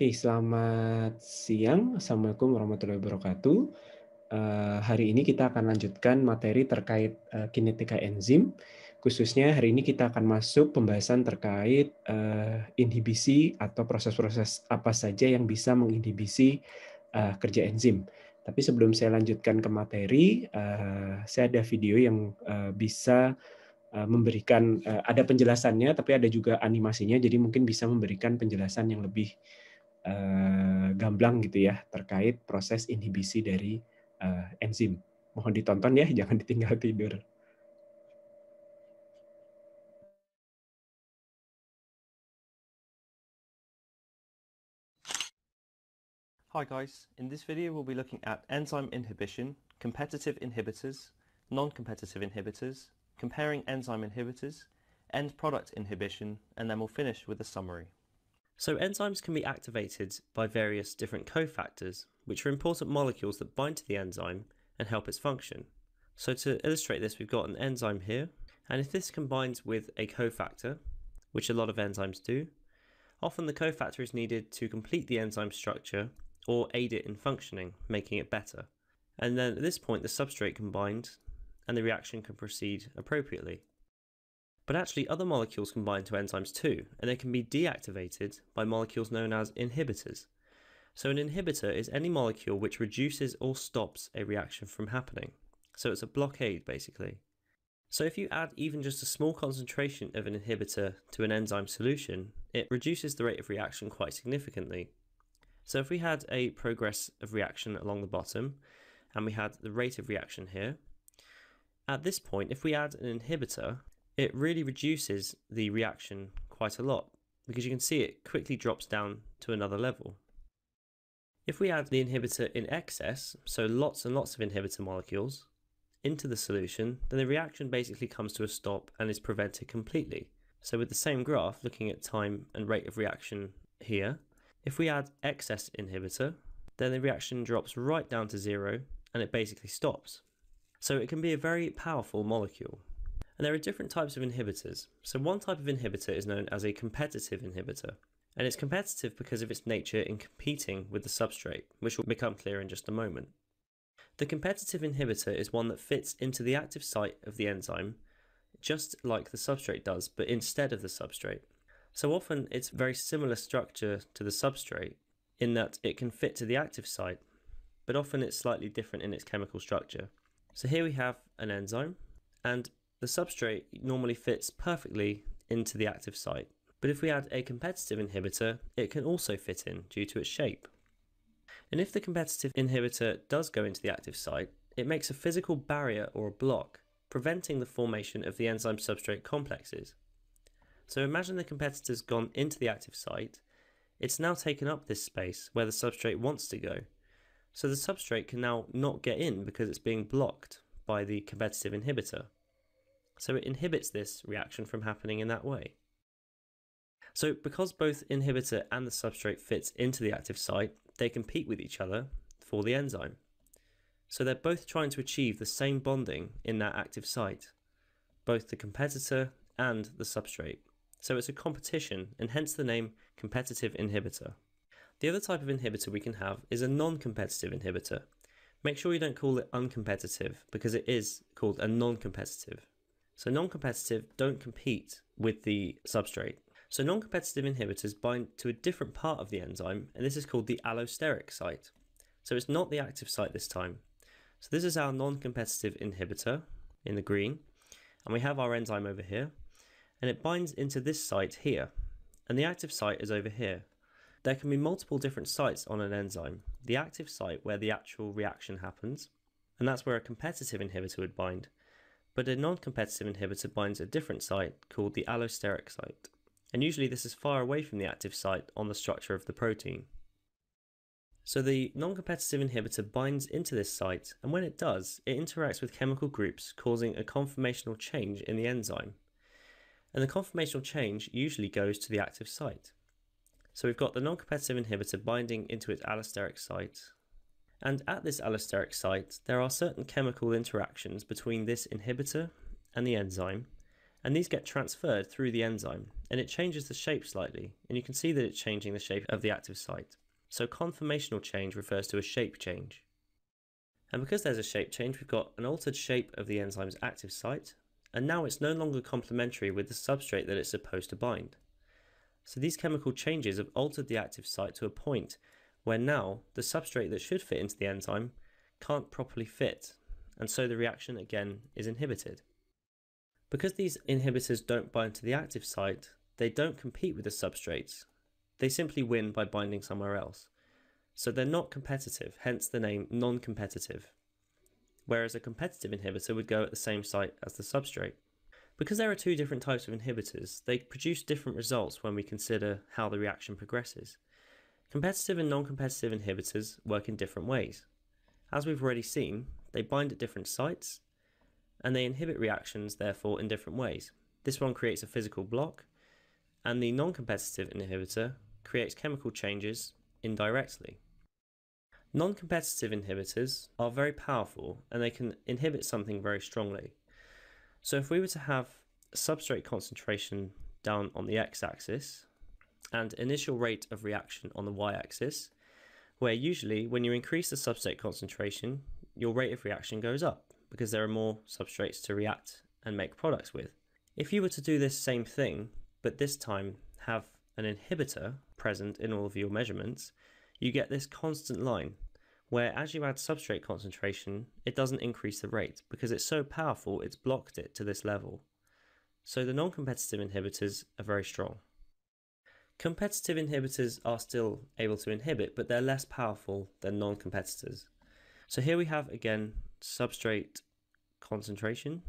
Oke, selamat siang. Assalamualaikum warahmatullahi wabarakatuh. Hari ini kita akan lanjutkan materi terkait kinetika enzim. Khususnya hari ini kita akan masuk pembahasan terkait inhibisi atau proses-proses apa saja yang bisa menginhibisi kerja enzim. Tapi sebelum saya lanjutkan ke materi, saya ada video yang bisa memberikan ada penjelasannya, tapi ada juga animasinya, jadi mungkin bisa memberikan penjelasan yang lebih gamblang gitu ya terkait proses inhibisi dari enzim. Mohon ditonton ya, jangan ditinggal tidur. Hi guys, in this video we'll be looking at enzyme inhibition, competitive inhibitors, non-competitive inhibitors, comparing enzyme inhibitors, end product inhibition, and then we'll finish with a summary. So enzymes can be activated by various different cofactors, which are important molecules that bind to the enzyme and help its function. So to illustrate this, we've got an enzyme here, and if this combines with a cofactor, which a lot of enzymes do, often the cofactor is needed to complete the enzyme structure or aid it in functioning, making it better. And then at this point the substrate can bind and the reaction can proceed appropriately. But actually other molecules can bind to enzymes too, and they can be deactivated by molecules known as inhibitors. So an inhibitor is any molecule which reduces or stops a reaction from happening. So it's a blockade basically. So if you add even just a small concentration of an inhibitor to an enzyme solution, it reduces the rate of reaction quite significantly. So if we had a progress of reaction along the bottom, and we had the rate of reaction here, at this point, if we add an inhibitor, it really reduces the reaction quite a lot, because you can see it quickly drops down to another level. If we add the inhibitor in excess, so lots and lots of inhibitor molecules, into the solution, then the reaction basically comes to a stop and is prevented completely. So with the same graph, looking at time and rate of reaction here, if we add excess inhibitor, then the reaction drops right down to zero and it basically stops. So it can be a very powerful molecule. And there are different types of inhibitors. So one type of inhibitor is known as a competitive inhibitor. And it's competitive because of its nature in competing with the substrate, which will become clear in just a moment. The competitive inhibitor is one that fits into the active site of the enzyme, just like the substrate does, but instead of the substrate. So often it's very similar structure to the substrate in that it can fit to the active site, but often it's slightly different in its chemical structure. So here we have an enzyme, and the substrate normally fits perfectly into the active site. But if we add a competitive inhibitor, it can also fit in due to its shape. And if the competitive inhibitor does go into the active site, it makes a physical barrier or a block, preventing the formation of the enzyme substrate complexes. So imagine the competitor's gone into the active site, it's now taken up this space where the substrate wants to go. So the substrate can now not get in because it's being blocked by the competitive inhibitor. So it inhibits this reaction from happening in that way. So because both inhibitor and the substrate fits into the active site, they compete with each other for the enzyme. So they're both trying to achieve the same bonding in that active site, both the competitor and the substrate. So it's a competition, and hence the name competitive inhibitor. The other type of inhibitor we can have is a non-competitive inhibitor. Make sure you don't call it uncompetitive, because it is called a non-competitive. So non-competitive don't compete with the substrate. So non-competitive inhibitors bind to a different part of the enzyme, and this is called the allosteric site. So it's not the active site this time. So this is our non-competitive inhibitor in the green, and we have our enzyme over here, and it binds into this site here, and the active site is over here. There can be multiple different sites on an enzyme. The active site where the actual reaction happens, and that's where a competitive inhibitor would bind, but a non-competitive inhibitor binds a different site called the allosteric site, and usually this is far away from the active site on the structure of the protein. So the non-competitive inhibitor binds into this site, and when it does, it interacts with chemical groups causing a conformational change in the enzyme. And the conformational change usually goes to the active site. So we've got the non-competitive inhibitor binding into its allosteric site. And at this allosteric site, there are certain chemical interactions between this inhibitor and the enzyme, and these get transferred through the enzyme, and it changes the shape slightly, and you can see that it's changing the shape of the active site. So conformational change refers to a shape change. And because there's a shape change, we've got an altered shape of the enzyme's active site, and now it's no longer complementary with the substrate that it's supposed to bind. So these chemical changes have altered the active site to a point where now the substrate that should fit into the enzyme can't properly fit, and so the reaction again is inhibited. Because these inhibitors don't bind to the active site, they don't compete with the substrates. They simply win by binding somewhere else. So they're not competitive, hence the name non-competitive. Whereas a competitive inhibitor would go at the same site as the substrate. Because there are two different types of inhibitors, they produce different results when we consider how the reaction progresses. Competitive and non-competitive inhibitors work in different ways. As we've already seen, they bind at different sites, and they inhibit reactions, therefore, in different ways. This one creates a physical block, and the non-competitive inhibitor creates chemical changes indirectly. Non-competitive inhibitors are very powerful, and they can inhibit something very strongly. So if we were to have substrate concentration down on the x-axis and initial rate of reaction on the y-axis, where usually when you increase the substrate concentration, your rate of reaction goes up because there are more substrates to react and make products with. If you were to do this same thing, but this time have an inhibitor present in all of your measurements, you get this constant line where as you add substrate concentration, it doesn't increase the rate because it's so powerful it's blocked it to this level. So the non-competitive inhibitors are very strong. Competitive inhibitors are still able to inhibit, but they're less powerful than non-competitors. So here we have again substrate concentration,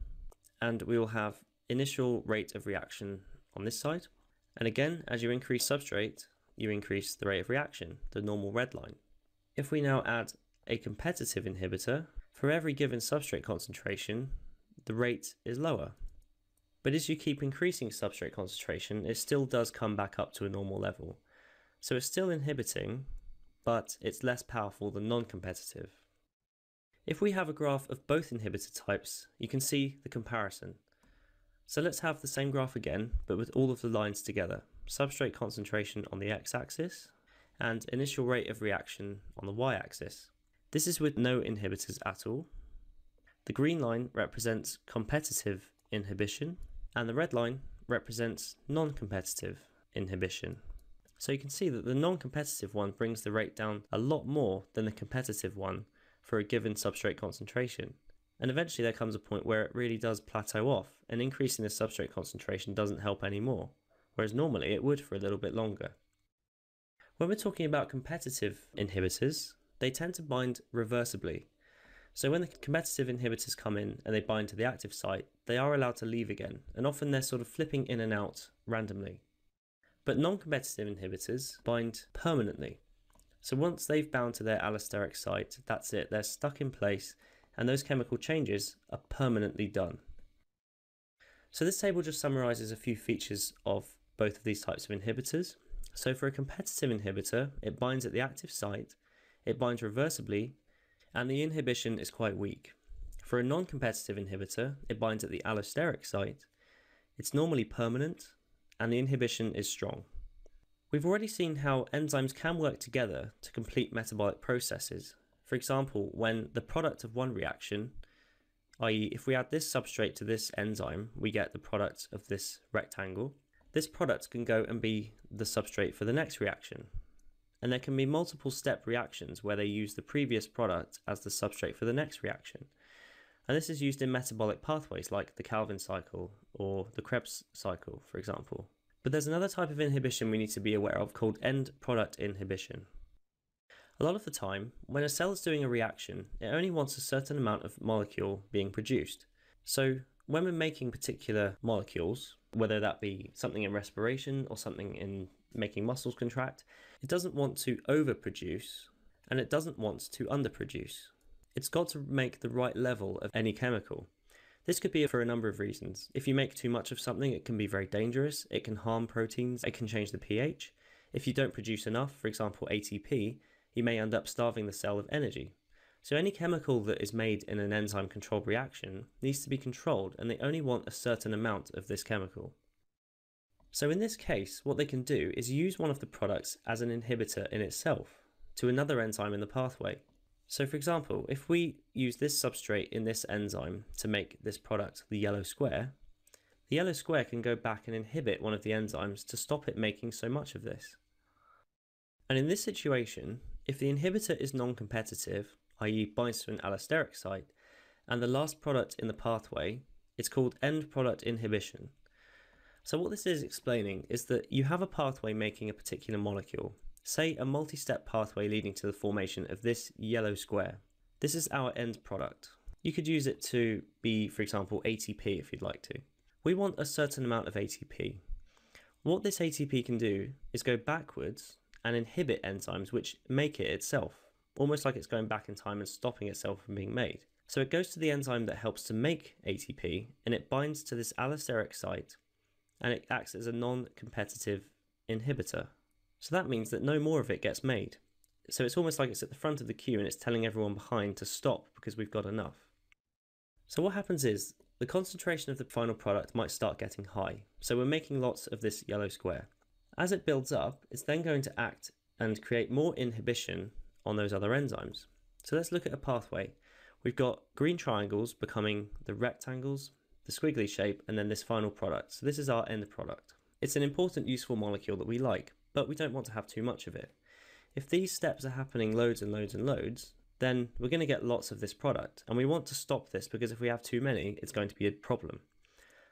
and we will have initial rate of reaction on this side. And again, as you increase substrate, you increase the rate of reaction, the normal red line. If we now add a competitive inhibitor, for every given substrate concentration, the rate is lower. But as you keep increasing substrate concentration, it still does come back up to a normal level. So it's still inhibiting, but it's less powerful than non-competitive. If we have a graph of both inhibitor types, you can see the comparison. So let's have the same graph again, but with all of the lines together. Substrate concentration on the x-axis, and initial rate of reaction on the y-axis. This is with no inhibitors at all. The green line represents competitive inhibition, and the red line represents non-competitive inhibition. So you can see that the non-competitive one brings the rate down a lot more than the competitive one for a given substrate concentration. And eventually there comes a point where it really does plateau off, and increasing the substrate concentration doesn't help anymore, whereas normally it would for a little bit longer. When we're talking about competitive inhibitors, they tend to bind reversibly. So when the competitive inhibitors come in and they bind to the active site, they are allowed to leave again, and often they're sort of flipping in and out randomly. But non-competitive inhibitors bind permanently. So once they've bound to their allosteric site, that's it, they're stuck in place, and those chemical changes are permanently done. So this table just summarizes a few features of both of these types of inhibitors. So for a competitive inhibitor, it binds at the active site, it binds reversibly, and the inhibition is quite weak. For a non-competitive inhibitor, it binds at the allosteric site, it's normally permanent, and the inhibition is strong. We've already seen how enzymes can work together to complete metabolic processes. For example, when the product of one reaction, i.e. if we add this substrate to this enzyme, we get the product of this rectangle. This product can go and be the substrate for the next reaction. And there can be multiple step reactions where they use the previous product as the substrate for the next reaction. And this is used in metabolic pathways like the Calvin cycle or the Krebs cycle, for example. But there's another type of inhibition we need to be aware of called end product inhibition. A lot of the time, when a cell is doing a reaction, it only wants a certain amount of molecule being produced. So when we're making particular molecules, whether that be something in respiration or something in making muscles contract, it doesn't want to overproduce and it doesn't want to underproduce. It's got to make the right level of any chemical. This could be for a number of reasons. If you make too much of something, it can be very dangerous, it can harm proteins, it can change the pH. If you don't produce enough, for example ATP, you may end up starving the cell of energy. So any chemical that is made in an enzyme-controlled reaction needs to be controlled, and they only want a certain amount of this chemical. So in this case, what they can do is use one of the products as an inhibitor in itself to another enzyme in the pathway. So for example, if we use this substrate in this enzyme to make this product, the yellow square can go back and inhibit one of the enzymes to stop it making so much of this. And in this situation, if the inhibitor is non-competitive, i.e. binds to an allosteric site, and the last product in the pathway, it's called end product inhibition. So what this is explaining is that you have a pathway making a particular molecule, say a multi-step pathway leading to the formation of this yellow square. This is our end product. You could use it to be, for example, ATP if you'd like to. We want a certain amount of ATP. What this ATP can do is go backwards and inhibit enzymes which make it itself, almost like it's going back in time and stopping itself from being made. So it goes to the enzyme that helps to make ATP, and it binds to this allosteric site, and it acts as a non-competitive inhibitor. So that means that no more of it gets made. So it's almost like it's at the front of the queue and it's telling everyone behind to stop because we've got enough. So what happens is the concentration of the final product might start getting high. So we're making lots of this yellow square. As it builds up, it's then going to act and create more inhibition on those other enzymes. So let's look at a pathway. We've got green triangles becoming the rectangles, the squiggly shape, and then this final product. So this is our end product. It's an important, useful molecule that we like, but we don't want to have too much of it. If these steps are happening loads and loads and loads, then we're going to get lots of this product, and we want to stop this because if we have too many, it's going to be a problem.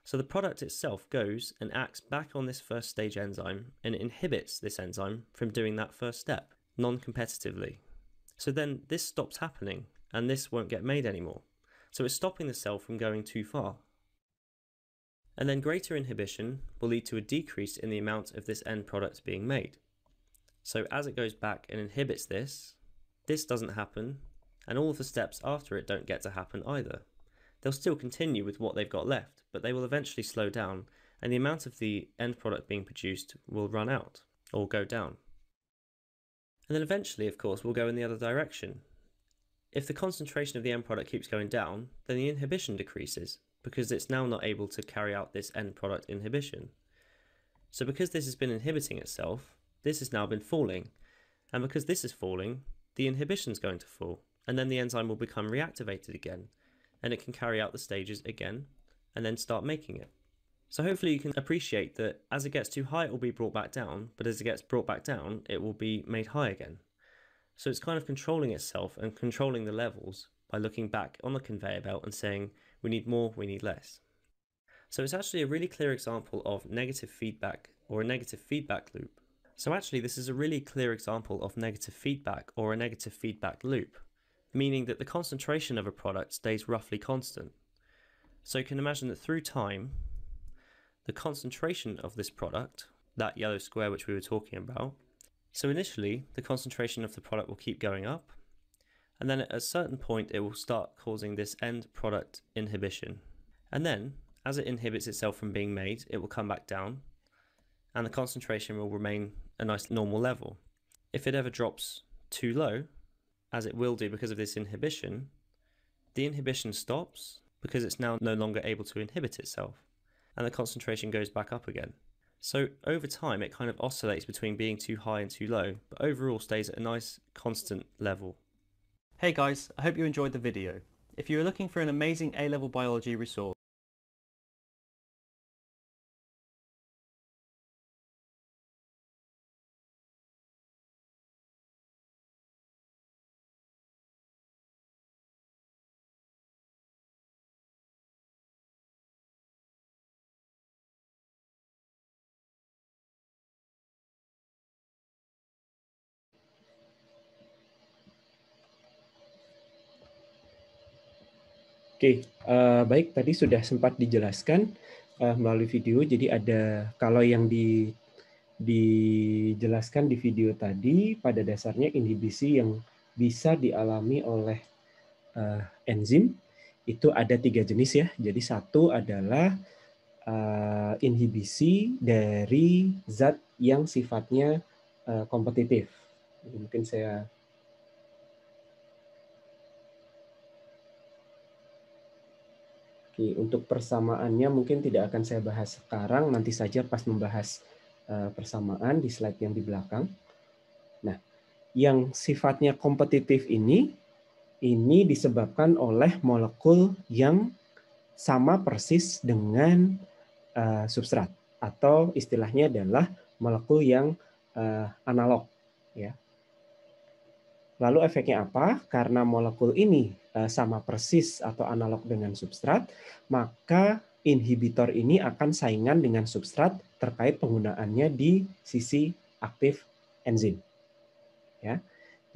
So the product itself goes and acts back on this first stage enzyme and inhibits this enzyme from doing that first step, non-competitively. So then this stops happening and this won't get made anymore. So it's stopping the cell from going too far. And then greater inhibition will lead to a decrease in the amount of this end product being made. So as it goes back and inhibits this doesn't happen, and all of the steps after it don't get to happen either. They'll still continue with what they've got left, but they will eventually slow down, and the amount of the end product being produced will run out, or go down. And then eventually, of course, we'll go in the other direction. If the concentration of the end product keeps going down, then the inhibition decreases, because it's now not able to carry out this end product inhibition. So because this has been inhibiting itself, this has now been falling, and because this is falling, the inhibition is going to fall, and then the enzyme will become reactivated again, and it can carry out the stages again, and then start making it. So hopefully you can appreciate that as it gets too high it will be brought back down, but as it gets brought back down it will be made high again. So it's kind of controlling itself and controlling the levels by looking back on the conveyor belt and saying we need more, we need less. So it's actually a really clear example of negative feedback or a negative feedback loop. So actually this is a really clear example of negative feedback or a negative feedback loop, meaning that the concentration of a product stays roughly constant. So you can imagine that through time, the concentration of this product, that yellow square which we were talking about, so initially the concentration of the product will keep going up, and then at a certain point it will start causing this end product inhibition. And then, as it inhibits itself from being made, it will come back down, and the concentration will remain a nice normal level. If it ever drops too low, as it will do because of this inhibition, the inhibition stops because it's now no longer able to inhibit itself, and the concentration goes back up again. So over time it kind of oscillates between being too high and too low, but overall stays at a nice constant level. Hey guys, I hope you enjoyed the video. If you are looking for an amazing A-level biology resource, Oke, baik, tadi sudah sempat dijelaskan melalui video. Jadi ada, kalau yang dijelaskan di video tadi, pada dasarnya inhibisi yang bisa dialami oleh enzim itu ada 3 jenis ya. Jadi satu adalah inhibisi dari zat yang sifatnya kompetitif. Mungkin saya Untuk persamaannya mungkin tidak akan saya bahas sekarang, nanti saja pas membahas persamaan di slide yang di belakang. Nah, yang sifatnya kompetitif ini disebabkan oleh molekul yang sama persis dengan substrat, atau istilahnya adalah molekul yang analog, ya. Lalu efeknya apa? Karena molekul ini sama persis atau analog dengan substrat, maka inhibitor ini akan saingan dengan substrat terkait penggunaannya di sisi aktif enzim. Ya.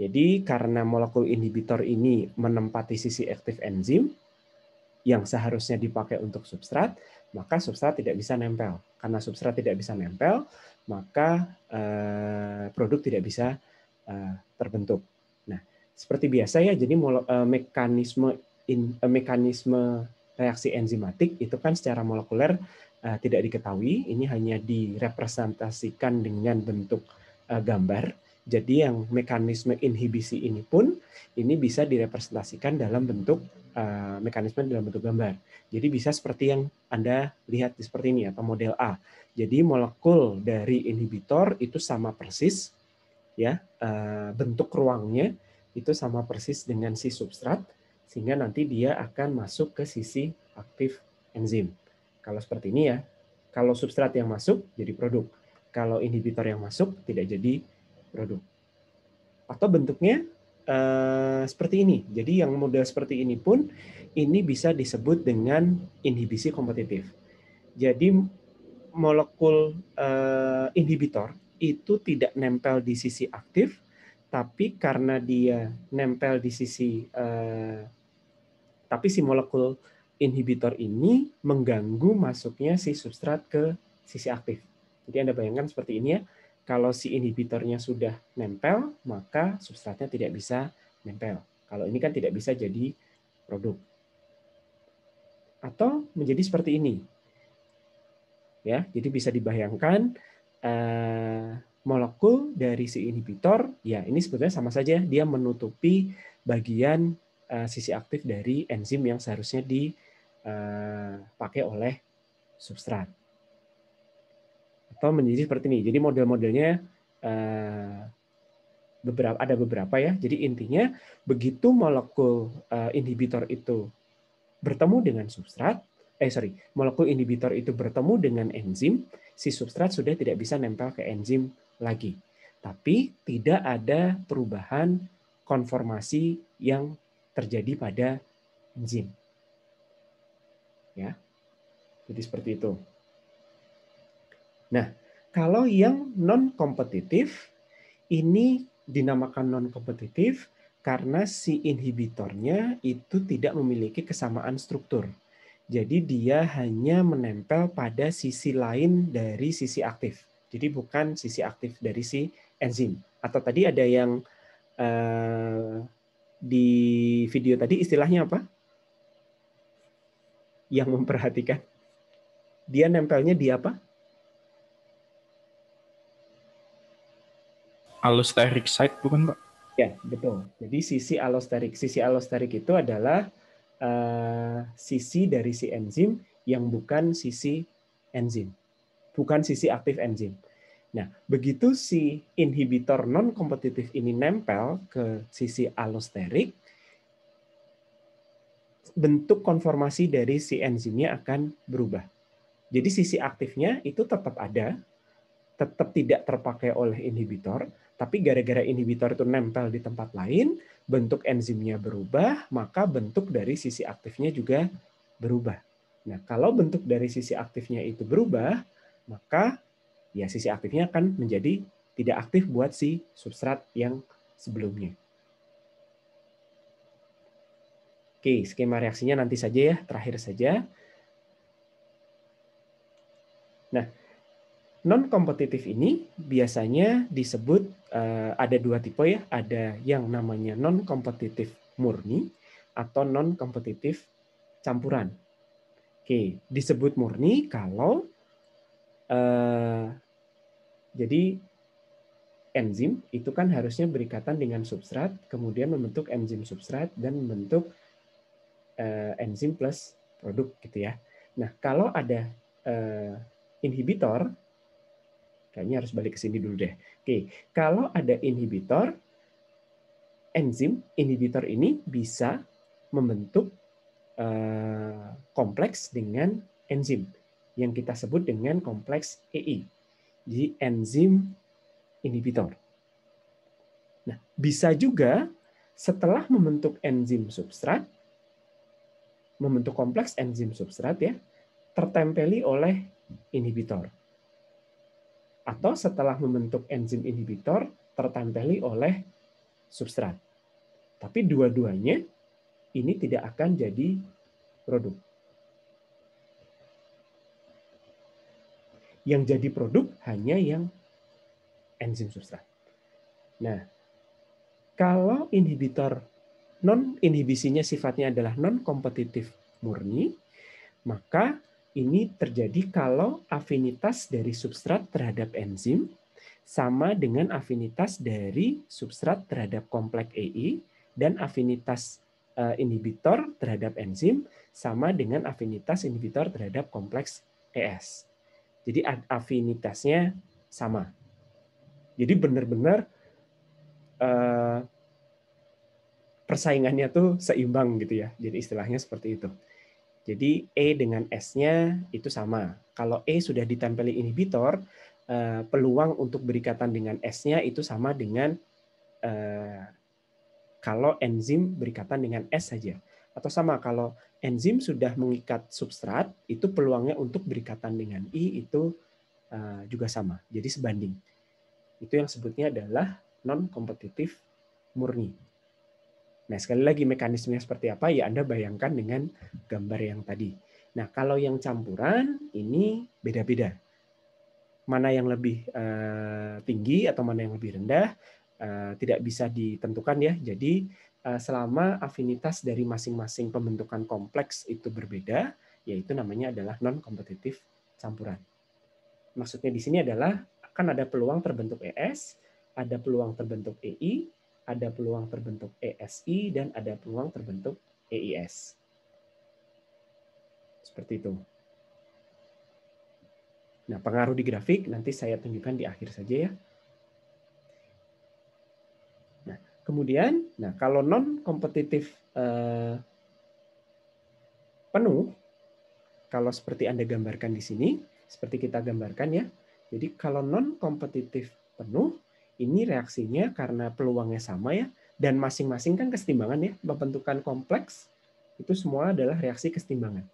Jadi karena molekul inhibitor ini menempati sisi aktif enzim yang seharusnya dipakai untuk substrat, maka substrat tidak bisa nempel. Karena substrat tidak bisa nempel, maka produk tidak bisa terbentuk. Nah, seperti biasa ya, jadi mekanisme reaksi enzimatik itu kan secara molekuler tidak diketahui, ini hanya direpresentasikan dengan bentuk gambar. Jadi yang mekanisme inhibisi ini pun ini bisa direpresentasikan dalam bentuk mekanisme dalam bentuk gambar. Jadi bisa seperti yang Anda lihat seperti ini atau model A. Jadi molekul dari inhibitor itu sama persis, ya, bentuk ruangnya itu sama persis dengan si substrat, sehingga nanti dia akan masuk ke sisi aktif enzim. Kalau seperti ini ya, kalau substrat yang masuk jadi produk, kalau inhibitor yang masuk tidak jadi produk. Atau bentuknya seperti ini. Jadi yang model seperti ini pun ini bisa disebut dengan inhibisi kompetitif. Jadi molekul inhibitor itu tidak nempel di sisi aktif, tapi karena dia nempel di sisi tapi si molekul inhibitor ini mengganggu masuknya si substrat ke sisi aktif. Jadi Anda bayangkan seperti ini ya, kalau si inhibitornya sudah nempel, maka substratnya tidak bisa nempel. Kalau ini kan tidak bisa jadi produk. Atau menjadi seperti ini. Ya, jadi bisa dibayangkan molekul dari si inhibitor, ya ini sebetulnya sama saja, dia menutupi bagian sisi aktif dari enzim yang seharusnya dipakai oleh substrat. Atau menjadi seperti ini. Jadi model-modelnya ada beberapa ya. Jadi intinya begitu molekul inhibitor itu bertemu dengan substrat, molekul inhibitor itu bertemu dengan enzim, si substrat sudah tidak bisa nempel ke enzim lagi. Tapi tidak ada perubahan konformasi yang terjadi pada enzim. Ya. Jadi seperti itu. Nah, kalau yang non-kompetitif, ini dinamakan non-kompetitif karena si inhibitornya itu tidak memiliki kesamaan struktur. Jadi dia hanya menempel pada sisi lain dari sisi aktif. Jadi bukan sisi aktif dari si enzim. Atau tadi ada yang di video tadi istilahnya apa? Yang memperhatikan. Dia nempelnya di apa? Allosteric site bukan, Pak? Ya, betul. Jadi sisi allosterik. Sisi allosterik itu adalah sisi dari si enzim yang bukan sisi enzim. Bukan sisi aktif enzim. Nah, begitu si inhibitor non-kompetitif ini nempel ke sisi allosterik, bentuk konformasi dari si enzimnya akan berubah. Jadi sisi aktifnya itu tetap ada, tetap tidak terpakai oleh inhibitor, tapi gara-gara inhibitor itu nempel di tempat lain, bentuk enzimnya berubah, maka bentuk dari sisi aktifnya juga berubah. Nah, kalau bentuk dari sisi aktifnya itu berubah, maka ya sisi aktifnya akan menjadi tidak aktif buat si substrat yang sebelumnya. Oke, skema reaksinya nanti saja ya, terakhir saja. Nah, non-kompetitif ini biasanya disebut ada dua tipe ya, ada yang namanya non-kompetitif murni atau non-kompetitif campuran. Oke, disebut murni kalau jadi enzim itu kan harusnya berikatan dengan substrat, kemudian membentuk enzim substrat dan membentuk enzim plus produk gitu ya. Nah, kalau ada inhibitor, kayaknya harus balik ke sini dulu deh. Oke, kalau ada inhibitor, enzim inhibitor ini bisa membentuk kompleks dengan enzim yang kita sebut dengan kompleks EI. Jadi enzim inhibitor. Nah, bisa juga setelah membentuk enzim substrat, membentuk kompleks enzim substrat ya, tertempeli oleh inhibitor. Atau setelah membentuk enzim inhibitor, tertempeli oleh substrat. Tapi dua-duanya ini tidak akan jadi produk. Yang jadi produk hanya yang enzim substrat. Nah, kalau inhibitor non-inhibisinya sifatnya adalah non-kompetitif murni, maka ini terjadi kalau afinitas dari substrat terhadap enzim sama dengan afinitas dari substrat terhadap kompleks EI dan afinitas inhibitor terhadap enzim sama dengan afinitas inhibitor terhadap kompleks ES. Jadi afinitasnya sama. Jadi benar-benar persaingannya tuh seimbang gitu ya. Jadi istilahnya seperti itu. Jadi E dengan S-nya itu sama. Kalau E sudah ditempeli inhibitor, peluang untuk berikatan dengan S-nya itu sama dengan kalau enzim berikatan dengan S saja. Atau sama kalau enzim sudah mengikat substrat, itu peluangnya untuk berikatan dengan I itu juga sama. Jadi sebanding. Itu yang sebutnya adalah non-kompetitif murni. Nah, sekali lagi mekanismenya seperti apa ya Anda bayangkan dengan gambar yang tadi. Nah, kalau yang campuran ini beda-beda. Mana yang lebih tinggi atau mana yang lebih rendah tidak bisa ditentukan ya. Jadi selama afinitas dari masing-masing pembentukan kompleks itu berbeda, yaitu namanya adalah non-kompetitif campuran. Maksudnya di sini adalah akan ada peluang terbentuk ES, ada peluang terbentuk EI, ada peluang terbentuk ESI, dan ada peluang terbentuk EIS. Seperti itu. Nah, pengaruh di grafik nanti saya tunjukkan di akhir saja ya. Nah, kemudian, kalau non-kompetitif penuh, kalau seperti Anda gambarkan di sini, seperti kita gambarkan ya. Jadi kalau non-kompetitif penuh, ini reaksinya karena peluangnya sama ya, dan masing-masing kan kesetimbangan ya, pembentukan kompleks itu semua adalah reaksi kesetimbangan.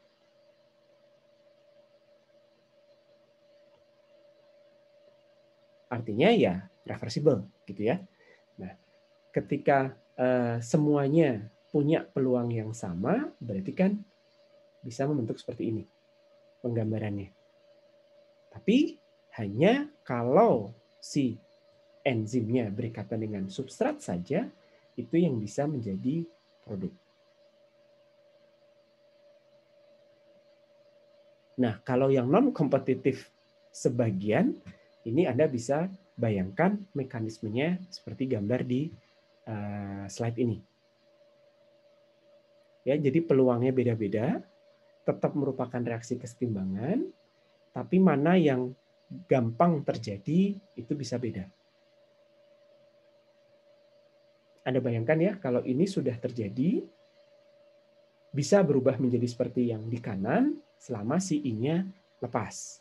Artinya ya reversible gitu ya. Nah, ketika semuanya punya peluang yang sama, berarti kan bisa membentuk seperti ini penggambarannya. Tapi hanya kalau si enzimnya berikatan dengan substrat saja, itu yang bisa menjadi produk. Nah, kalau yang non-kompetitif sebagian, ini Anda bisa bayangkan mekanismenya seperti gambar di slide ini. Ya, jadi peluangnya beda-beda, tetap merupakan reaksi kesetimbangan, tapi mana yang gampang terjadi itu bisa beda. Anda bayangkan ya, kalau ini sudah terjadi, bisa berubah menjadi seperti yang di kanan selama si I-nya lepas.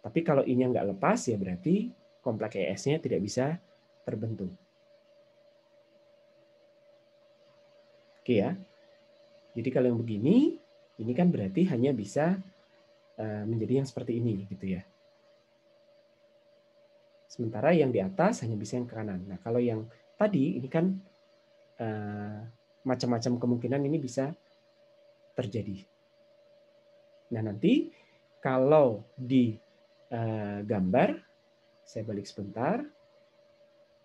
Tapi kalau I-nya nggak lepas, ya berarti kompleks ES-nya tidak bisa terbentuk. Oke ya. Jadi kalau yang begini, ini kan berarti hanya bisa menjadi yang seperti ini, gitu ya. Sementara yang di atas hanya bisa yang ke kanan. Nah, kalau yang tadi, ini kan macam-macam kemungkinan ini bisa terjadi. Nah, nanti kalau di gambar, saya balik sebentar,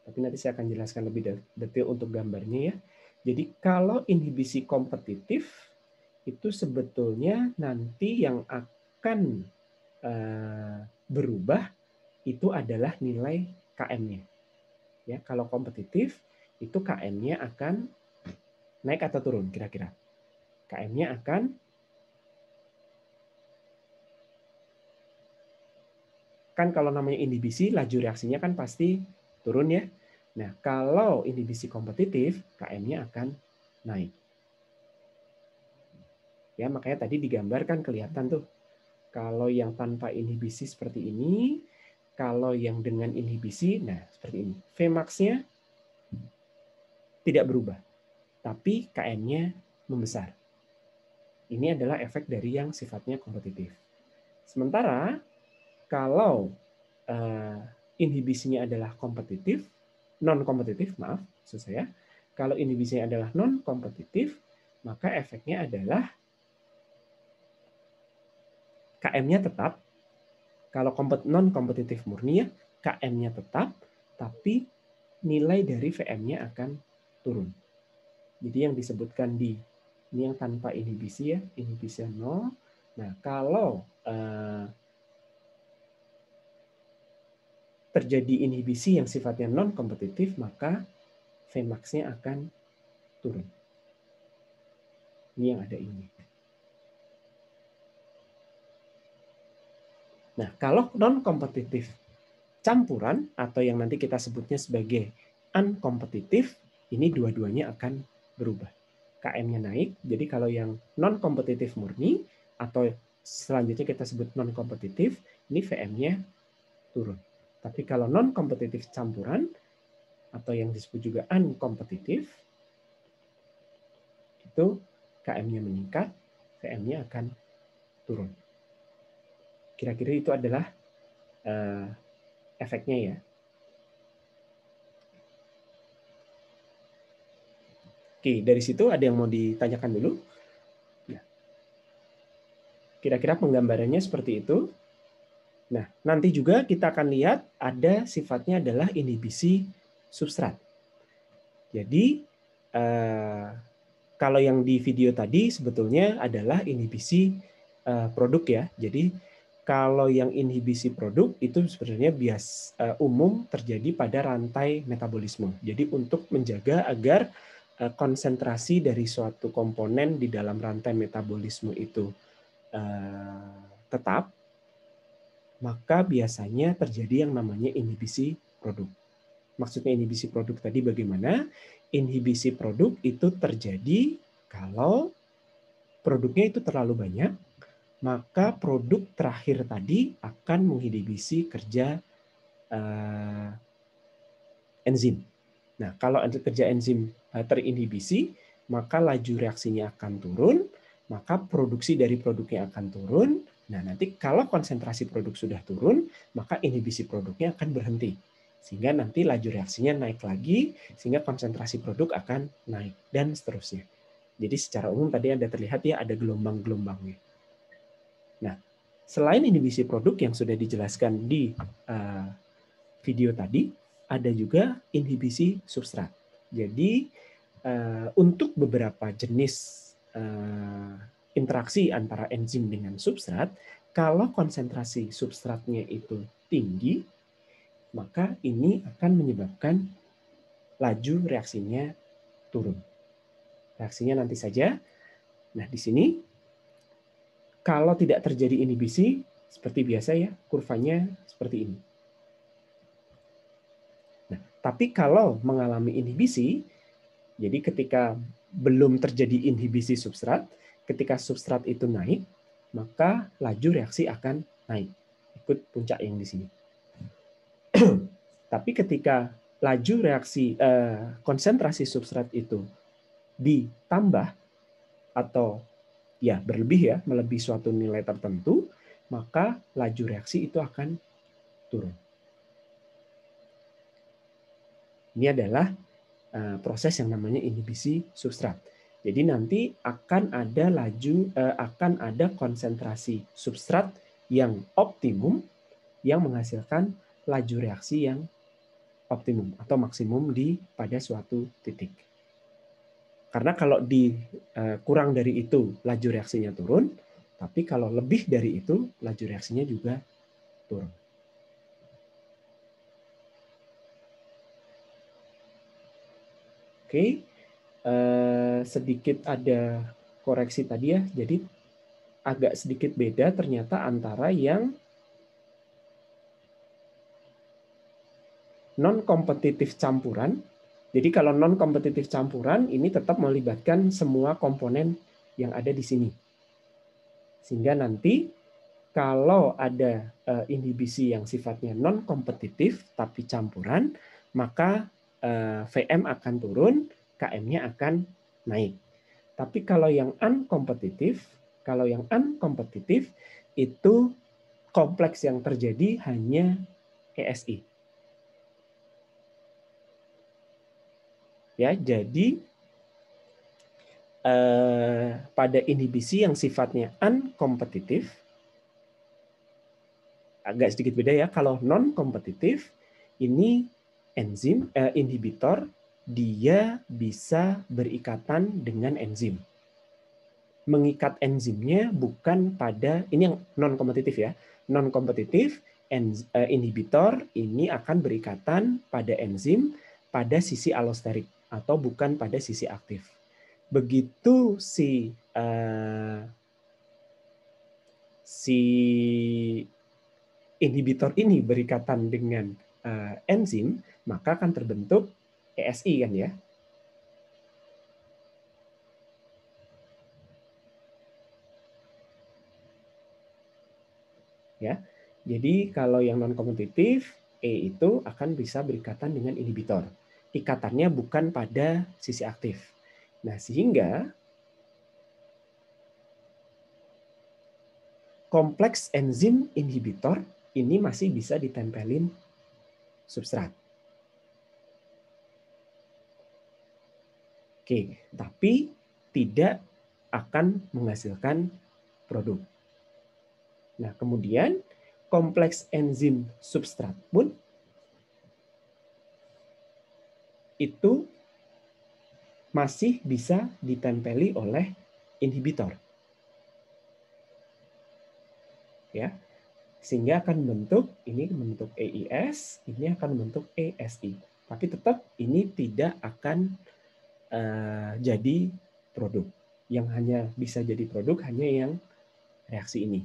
tapi nanti saya akan jelaskan lebih detail untuk gambarnya ya. Jadi kalau inhibisi kompetitif, itu sebetulnya nanti yang akan berubah itu adalah nilai KM-nya. Ya, kalau kompetitif, itu KM-nya akan naik atau turun kira-kira. KM-nya akan Kan kalau namanya inhibisi, laju reaksinya kan pasti turun ya. Nah, kalau inhibisi kompetitif, KM-nya akan naik. Ya, makanya tadi digambarkan kelihatan tuh. Kalau yang tanpa inhibisi seperti ini, kalau yang dengan inhibisi, nah seperti ini. Vmax-nya tidak berubah, tapi KM-nya membesar. Ini adalah efek dari yang sifatnya kompetitif. Sementara kalau inhibisinya adalah kompetitif, non-kompetitif, maaf, maksud saya, kalau inhibisinya adalah non-kompetitif, maka efeknya adalah KM-nya tetap. Kalau non-kompetitif murni ya, KM-nya tetap, tapi nilai dari VM-nya akan turun. Jadi yang disebutkan di ini yang tanpa inhibisi ya, inhibisi 0. Nah, kalau terjadi inhibisi yang sifatnya non-kompetitif, maka Vmax-nya akan turun. Ini yang ada ini. Nah, kalau non-kompetitif campuran atau yang nanti kita sebutnya sebagai unkompetitif, ini dua-duanya akan berubah. KM-nya naik, jadi kalau yang non-kompetitif murni atau selanjutnya kita sebut non-kompetitif, ini VM-nya turun. Tapi kalau non-kompetitif campuran atau yang disebut juga unkompetitif, itu KM-nya meningkat, VM-nya akan turun. Kira-kira itu adalah efeknya ya. Oke, dari situ ada yang mau ditanyakan dulu? Nah, kira-kira penggambarannya seperti itu. Nah, nanti juga kita akan lihat ada sifatnya adalah inhibisi substrat. Jadi, kalau yang di video tadi sebetulnya adalah inhibisi produk ya. Jadi, kalau yang inhibisi produk itu sebenarnya umum terjadi pada rantai metabolisme. Jadi, untuk menjaga agar konsentrasi dari suatu komponen di dalam rantai metabolisme itu tetap, maka biasanya terjadi yang namanya inhibisi produk. Maksudnya inhibisi produk tadi bagaimana? Inhibisi produk itu terjadi kalau produknya itu terlalu banyak, maka produk terakhir tadi akan menginhibisi kerja enzim. Nah, kalau kerja enzim terinhibisi, maka laju reaksinya akan turun, maka produksi dari produknya akan turun. Nah, nanti kalau konsentrasi produk sudah turun, maka inhibisi produknya akan berhenti. Sehingga nanti laju reaksinya naik lagi, sehingga konsentrasi produk akan naik, dan seterusnya. Jadi secara umum tadi ada terlihat ya ada gelombang-gelombangnya. Nah, selain inhibisi produk yang sudah dijelaskan di video tadi, ada juga inhibisi substrat. Jadi untuk beberapa jenis interaksi antara enzim dengan substrat, kalau konsentrasi substratnya itu tinggi, maka ini akan menyebabkan laju reaksinya turun. Reaksinya nanti saja. Nah, di sini kalau tidak terjadi inhibisi, seperti biasa ya, kurvanya seperti ini. Nah, tapi kalau mengalami inhibisi, jadi ketika belum terjadi inhibisi substrat, ketika substrat itu naik, maka laju reaksi akan naik. Ikut puncak yang di sini. Tapi ketika laju reaksi konsentrasi substrat itu ditambah atau ya berlebih ya, melebihi suatu nilai tertentu, maka laju reaksi itu akan turun. Ini adalah proses yang namanya inhibisi substrat. Jadi nanti akan ada konsentrasi substrat yang optimum yang menghasilkan laju reaksi yang optimum atau maksimum pada suatu titik. Karena kalau kurang dari itu laju reaksinya turun, tapi kalau lebih dari itu laju reaksinya juga turun. Oke, sedikit ada koreksi tadi ya. Jadi agak sedikit beda ternyata antara yang non-kompetitif campuran. Jadi kalau non-kompetitif campuran ini tetap melibatkan semua komponen yang ada di sini. Sehingga nanti kalau ada inhibisi yang sifatnya non-kompetitif tapi campuran, maka VM akan turun, KM-nya akan naik. Tapi kalau yang unkompetitif, itu kompleks yang terjadi hanya ESI. Ya, jadi pada inhibisi yang sifatnya unkompetitif, agak sedikit beda ya. Kalau non-kompetitif, ini enzim inhibitor dia bisa berikatan dengan enzim. Mengikat enzimnya bukan pada, ini yang non-kompetitif ya. Non-kompetitif inhibitor ini akan berikatan pada enzim pada sisi allosterik atau bukan pada sisi aktif. Begitu si inhibitor ini berikatan dengan enzim, maka akan terbentuk ESI kan ya. Ya. Jadi kalau yang non kompetitif, E itu akan bisa berikatan dengan inhibitor. Ikatannya bukan pada sisi aktif. Nah, sehingga kompleks enzim inhibitor ini masih bisa ditempelin substrat. Oke, tapi tidak akan menghasilkan produk. Nah, kemudian kompleks enzim substrat pun itu masih bisa ditempeli oleh inhibitor. Ya. Sehingga akan membentuk, ini membentuk EIS, ini akan membentuk ESI. Tapi tetap ini tidak akan jadi produk. Yang hanya bisa jadi produk hanya yang reaksi ini.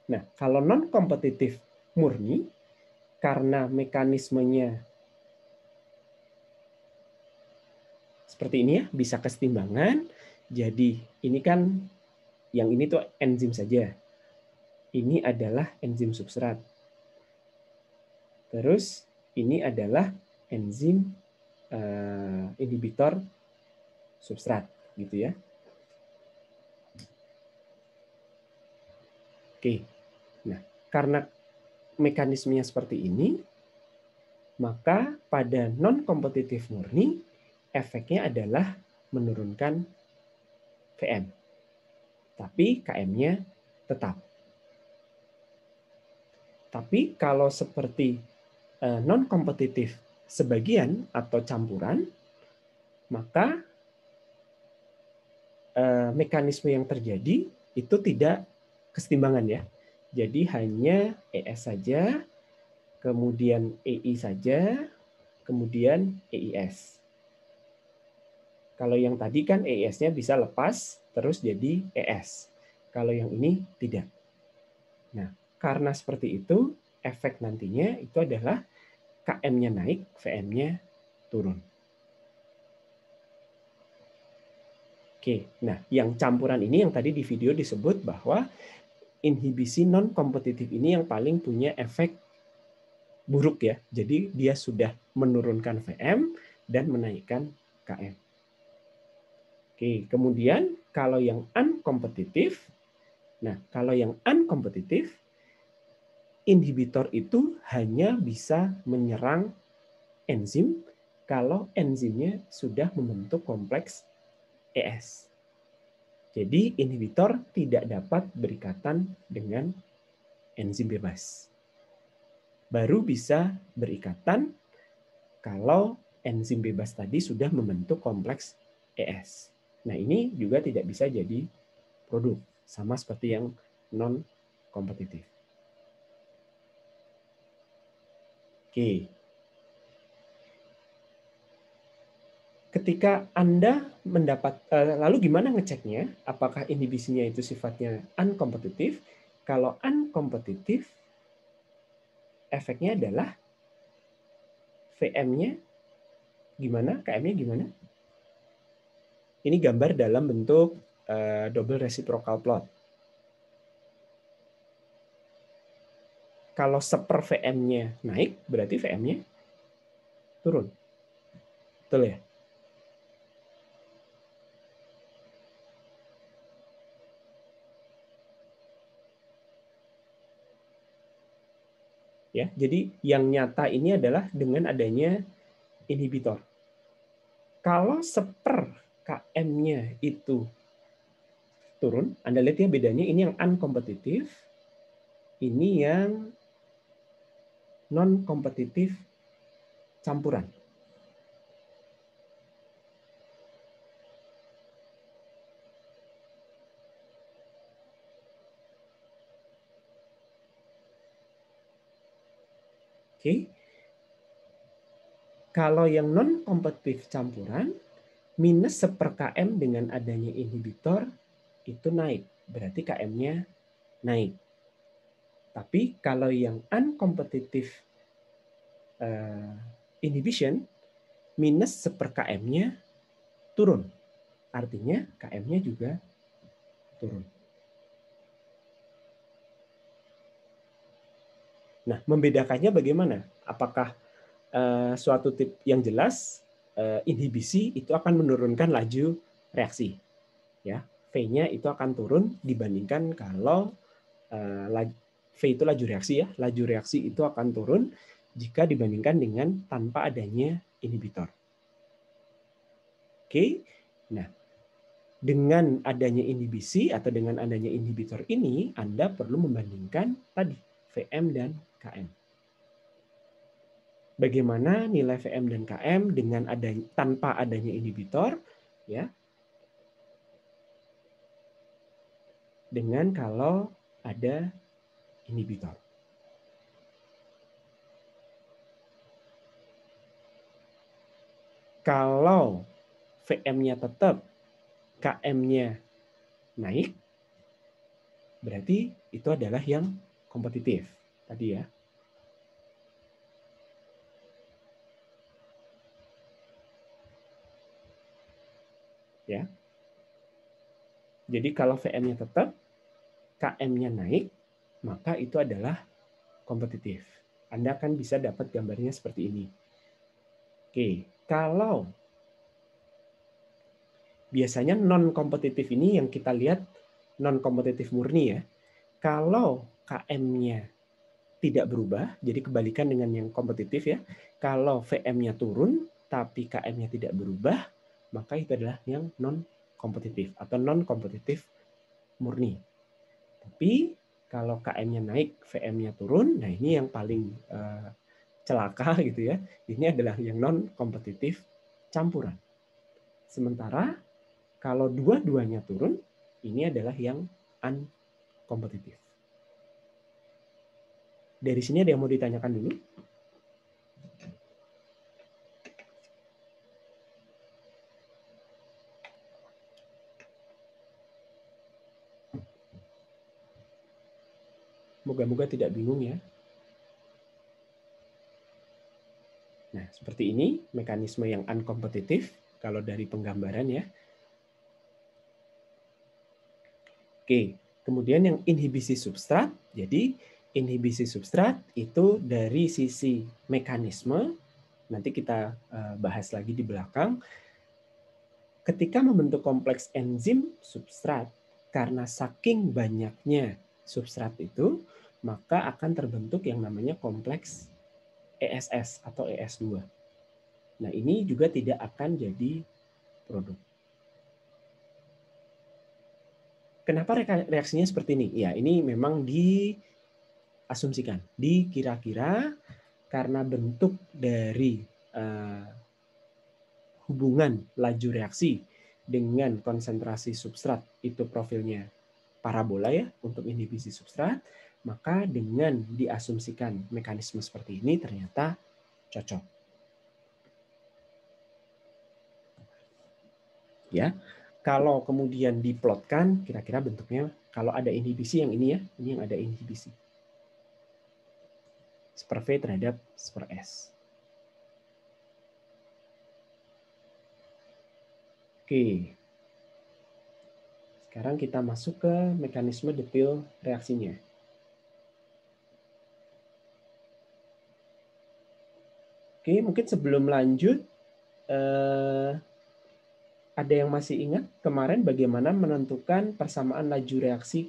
Nah, kalau non-kompetitif murni, karena mekanismenya seperti ini ya, bisa kesetimbangan. Jadi ini kan, yang ini tuh enzim saja. Ini adalah enzim substrat. Terus ini adalah enzim inhibitor substrat, gitu ya. Oke, nah karena mekanismenya seperti ini, maka pada non-kompetitif murni efeknya adalah menurunkan VM, tapi KM-nya tetap. Tapi kalau seperti non-kompetitif sebagian atau campuran, maka mekanisme yang terjadi itu tidak kesetimbangan ya. Jadi hanya ES saja, kemudian EI saja, kemudian EIS. Kalau yang tadi kan EIS-nya bisa lepas, terus jadi ES. Kalau yang ini tidak. Nah, karena seperti itu, efek nantinya itu adalah KM-nya naik, VM-nya turun. Oke, nah yang campuran ini yang tadi di video disebut bahwa inhibisi non-kompetitif ini yang paling punya efek buruk ya. Jadi dia sudah menurunkan VM dan menaikkan KM. Oke, kemudian kalau yang unkompetitif, nah kalau yang unkompetitif, inhibitor itu hanya bisa menyerang enzim kalau enzimnya sudah membentuk kompleks ES. Jadi inhibitor tidak dapat berikatan dengan enzim bebas. Baru bisa berikatan kalau enzim bebas tadi sudah membentuk kompleks ES. Nah, ini juga tidak bisa jadi produk, sama seperti yang non-kompetitif. Oke. Ketika Anda mendapat, lalu gimana ngeceknya? Apakah inhibisinya itu sifatnya unkompetitif? Kalau uncompetitive, efeknya adalah VM-nya gimana, KM-nya gimana? Ini gambar dalam bentuk double reciprocal plot. Kalau seper VM-nya naik, berarti VM-nya turun. Betul ya? Ya, jadi yang nyata ini adalah dengan adanya inhibitor. Kalau seper KM-nya itu turun, Anda lihat ya bedanya, ini yang uncompetitive, ini yang non-kompetitif campuran. Oke. Kalau yang non-kompetitif campuran, minus seper KM dengan adanya inhibitor itu naik. Berarti KM-nya naik. Tapi kalau yang uncompetitive inhibition, minus seper KM-nya turun. Artinya KM-nya juga turun. Nah, membedakannya bagaimana? Apakah suatu tip yang jelas inhibisi itu akan menurunkan laju reaksi, ya, V-nya itu akan turun dibandingkan kalau V itu laju reaksi, ya, laju reaksi itu akan turun jika dibandingkan dengan tanpa adanya inhibitor. Oke, nah dengan adanya inhibisi atau dengan adanya inhibitor ini Anda perlu membandingkan tadi VM dan KM. Bagaimana nilai VM dan KM dengan tanpa adanya inhibitor, ya, dengan kalau ada inhibitor. Kalau VM-nya tetap, KM-nya naik, berarti itu adalah yang kompetitif tadi, ya. Ya. Jadi kalau VM-nya tetap, KM-nya naik, maka itu adalah kompetitif. Anda akan bisa dapat gambarnya seperti ini. Oke, kalau biasanya non-kompetitif ini yang kita lihat non-kompetitif murni, ya. Kalau KM-nya tidak berubah, jadi kebalikan dengan yang kompetitif, ya. Kalau VM-nya turun, tapi KM-nya tidak berubah, maka itu adalah yang non-kompetitif atau non-kompetitif murni. Tapi kalau KM-nya naik, VM-nya turun, nah ini yang paling celaka gitu, ya. Ini adalah yang non-kompetitif campuran. Sementara kalau dua-duanya turun, ini adalah yang unkompetitif. Dari sini ada yang mau ditanyakan dulu? Moga-moga tidak bingung, ya. Nah, seperti ini mekanisme yang unkompetitif kalau dari penggambaran, ya. Oke, kemudian yang inhibisi substrat. Jadi inhibisi substrat itu dari sisi mekanisme, nanti kita bahas lagi di belakang. Ketika membentuk kompleks enzim substrat, karena saking banyaknya substrat itu, maka akan terbentuk yang namanya kompleks ESS atau ES2. Nah, ini juga tidak akan jadi produk. Kenapa reaksinya seperti ini? Ya, ini memang diasumsikan, dikira-kira karena bentuk dari hubungan laju reaksi dengan konsentrasi substrat itu profilnya parabola, ya, untuk inhibisi substrat, maka dengan diasumsikan mekanisme seperti ini ternyata cocok. Ya. kalau kemudian diplotkan, kira-kira bentuknya kalau ada inhibisi yang ini ya, ini yang ada inhibisi. Sper V terhadap sper S. Oke. Sekarang kita masuk ke mekanisme detail reaksinya. Oke, mungkin sebelum lanjut, ada yang masih ingat kemarin bagaimana menentukan persamaan laju reaksi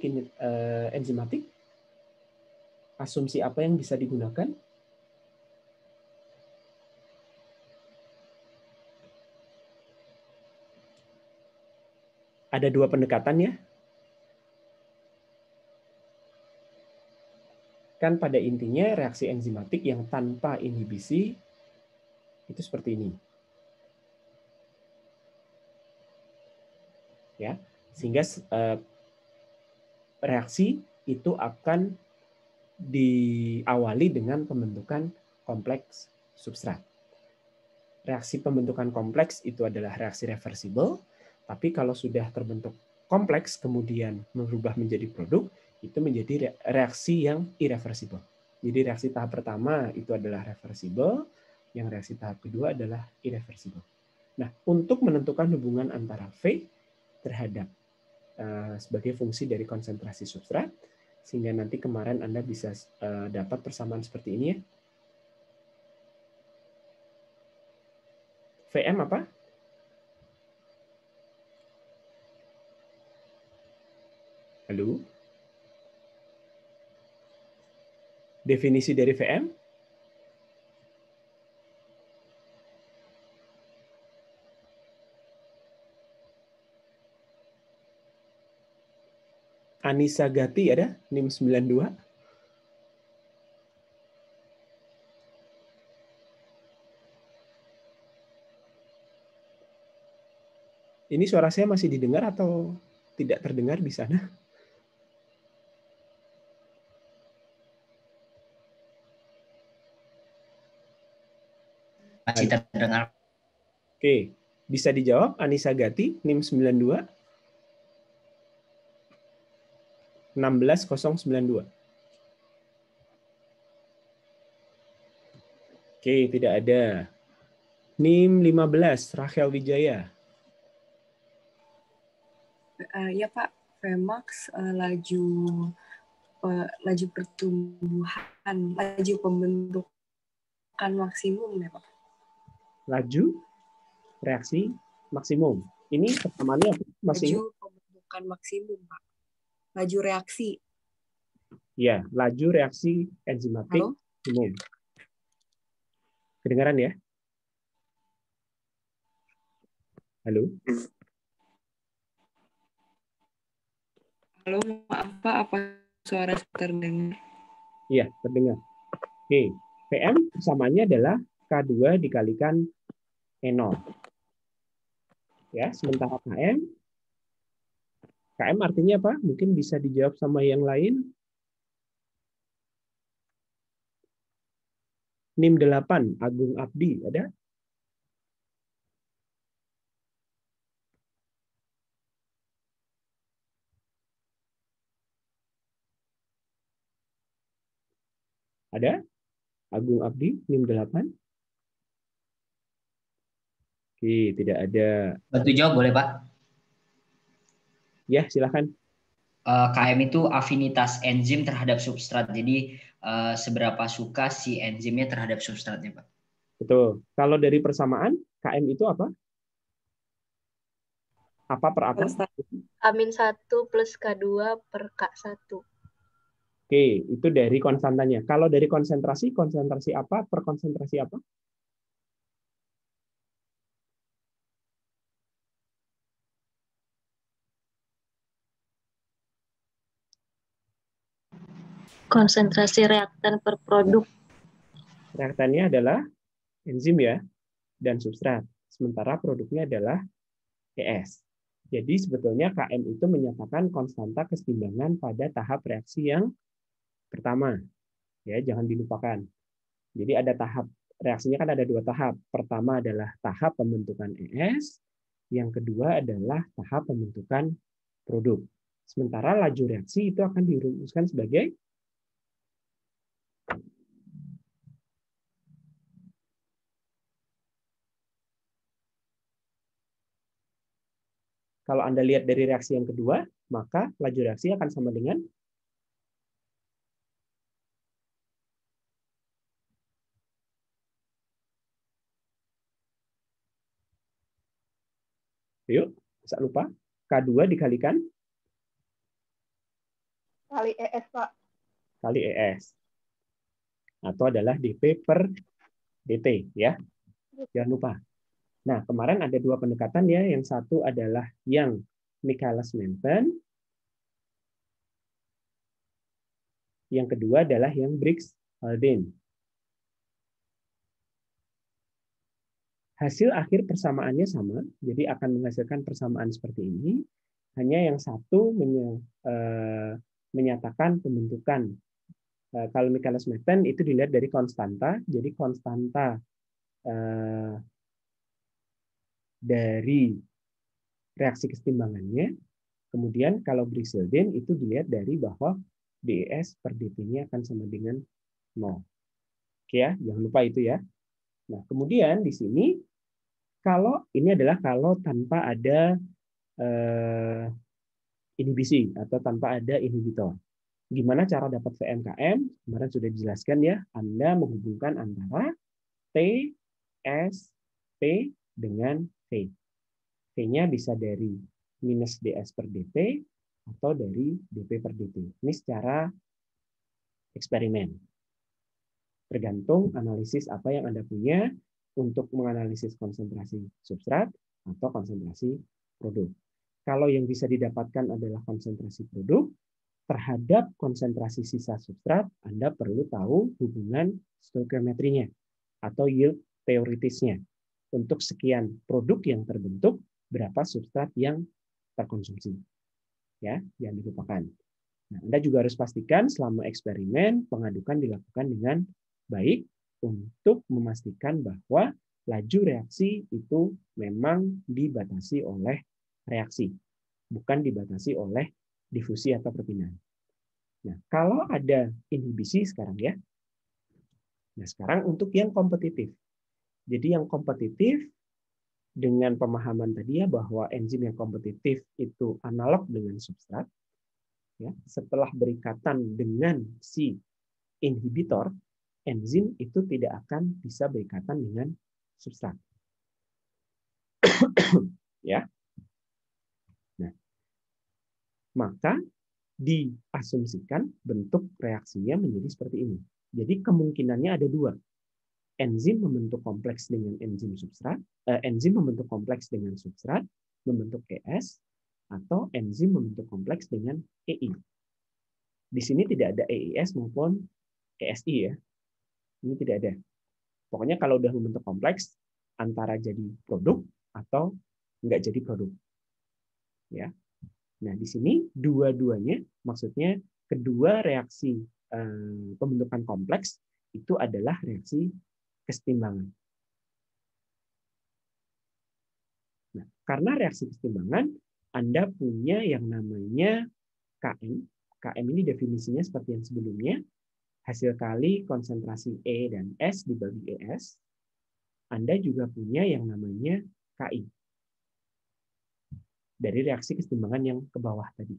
enzimatik? Asumsi apa yang bisa digunakan? Ada dua pendekatan ya. Kan pada intinya reaksi enzimatik yang tanpa inhibisi itu seperti ini. Ya, sehingga reaksi itu akan diawali dengan pembentukan kompleks substrat. Reaksi pembentukan kompleks itu adalah reaksi reversible, tapi kalau sudah terbentuk kompleks kemudian berubah menjadi produk, itu menjadi reaksi yang irreversible. Jadi reaksi tahap pertama itu adalah reversible, yang reaksi tahap kedua adalah irreversible. Nah, untuk menentukan hubungan antara V terhadap sebagai fungsi dari konsentrasi substrat, sehingga nanti kemarin Anda bisa dapat persamaan seperti ini ya. VM apa? Halo? Definisi dari VM? Anissa Gati ada? NIM 92? Ini suara saya masih didengar atau tidak terdengar di sana? Masih terdengar. Oke, bisa dijawab Anissa Gati, NIM 92 16092. Oke, tidak ada. NIM 15 Rachel Wijaya. Ya Pak, Vmax laju pertumbuhan, laju pembentukan maksimum ya Pak. Laju reaksi maksimum. Ini persamaannya masih laju pembentukan maksimum Pak. Laju reaksi. Ya, laju reaksi enzimatik maksimum. Kedengaran ya? Halo? Halo, maaf Pak, apa suara terdengar? Iya, terdengar. Oke, PM persamanya adalah K2 dikalikan E0. Ya, sementara KM artinya apa? Mungkin bisa dijawab sama yang lain. NIM 8 Agung Abdi, ada? Ada? Agung Abdi, NIM 8? Oke, tidak ada. Bantu jawab boleh Pak? Ya, silakan. KM itu afinitas enzim terhadap substrat. Jadi seberapa suka si enzimnya terhadap substratnya Pak? Betul. Kalau dari persamaan, KM itu apa? Apa per apa? Amin 1 plus K2 per K1. Oke, itu dari konstantanya. Kalau dari konsentrasi apa per konsentrasi apa? Konsentrasi reaktan per produk. Reaktannya adalah enzim ya, dan substrat. Sementara produknya adalah ES. Jadi sebetulnya KM itu menyatakan konstanta keseimbangan pada tahap reaksi yang pertama. Ya, jangan dilupakan. Jadi ada tahap reaksinya kan ada dua tahap. Pertama adalah tahap pembentukan ES, Yang kedua adalah tahap pembentukan produk. Sementara laju reaksi itu akan dirumuskan sebagai kalau Anda lihat dari reaksi yang kedua, maka laju reaksi akan sama dengan yuk, bisa lupa, K2 dikalikan Kali ES, Pak. kali ES. Atau adalah DP per DT, ya. Jangan lupa. Nah, kemarin ada dua pendekatan ya. Yang satu adalah yang Michaelis-Menten. Yang kedua adalah yang Briggs-Haldane. Hasil akhir persamaannya sama, jadi akan menghasilkan persamaan seperti ini. Hanya yang satu menyatakan pembentukan. Kalau Michaelis-Menten itu dilihat dari konstanta, jadi konstanta dari reaksi kesetimbangannya. Kemudian kalau Briggs-Haldane itu dilihat dari bahwa DES per DT-nya akan sama dengan 0. Oke ya, jangan lupa itu ya. Nah, kemudian di sini kalau ini adalah kalau tanpa ada inhibisi atau tanpa ada inhibitor. Gimana cara dapat VMKM? Kemarin sudah dijelaskan ya. Anda menghubungkan antara T, S, P dengan V. V-nya bisa dari minus DS per DT atau dari DP per DT. Ini secara eksperimen. Tergantung analisis apa yang Anda punya untuk menganalisis konsentrasi substrat atau konsentrasi produk. Kalau yang bisa didapatkan adalah konsentrasi produk, terhadap konsentrasi sisa substrat, Anda perlu tahu hubungan stoikiometrinya atau yield teoritisnya. Untuk sekian produk yang terbentuk, berapa substrat yang terkonsumsi. Ya, jangan dilupakan. Nah, Anda juga harus pastikan selama eksperimen pengadukan dilakukan dengan baik untuk memastikan bahwa laju reaksi itu memang dibatasi oleh reaksi, bukan dibatasi oleh difusi atau perpindahan. Nah, kalau ada inhibisi sekarang ya. Nah, sekarang untuk yang kompetitif. Jadi yang kompetitif dengan pemahaman tadi ya bahwa enzim yang kompetitif itu analog dengan substrat. Ya, setelah berikatan dengan si inhibitor, enzim itu tidak akan bisa berikatan dengan substrat. Ya. Nah, maka diasumsikan bentuk reaksinya menjadi seperti ini. Jadi kemungkinannya ada dua. Enzim membentuk kompleks dengan enzim substrat, enzim membentuk kompleks dengan substrat, membentuk ES, atau enzim membentuk kompleks dengan EI. Di sini tidak ada EIS maupun ESI ya. Ini tidak ada. Pokoknya kalau udah membentuk kompleks, antara jadi produk atau nggak jadi produk. Ya. Nah, di sini dua-duanya, maksudnya kedua reaksi pembentukan kompleks itu adalah reaksi kesetimbangan. Nah, karena reaksi kesetimbangan, Anda punya yang namanya KM. KM ini definisinya seperti yang sebelumnya, hasil kali konsentrasi E dan S dibagi ES. Anda juga punya yang namanya KI. Dari reaksi kesetimbangan yang ke bawah tadi.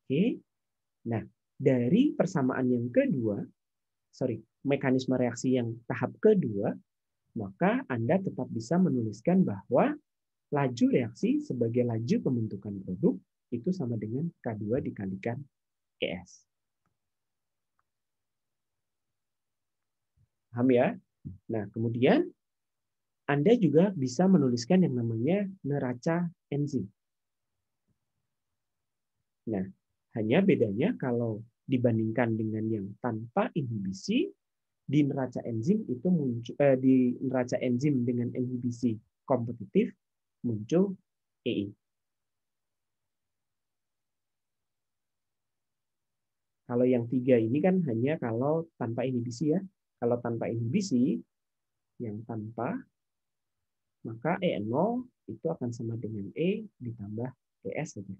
Oke. Nah, dari persamaan yang kedua, mekanisme reaksi yang tahap kedua, maka Anda tetap bisa menuliskan bahwa laju reaksi sebagai laju pembentukan produk itu sama dengan K2 dikalikan ES. Paham ya? Nah, kemudian Anda juga bisa menuliskan yang namanya neraca enzim. Nah, hanya bedanya kalau dibandingkan dengan yang tanpa inhibisi, di neraca enzim itu muncul di neraca enzim dengan inhibisi kompetitif muncul EI. Kalau yang 3 ini kan hanya kalau tanpa inhibisi ya. Kalau tanpa inhibisi, yang tanpa maka E0 itu akan sama dengan E ditambah ES saja.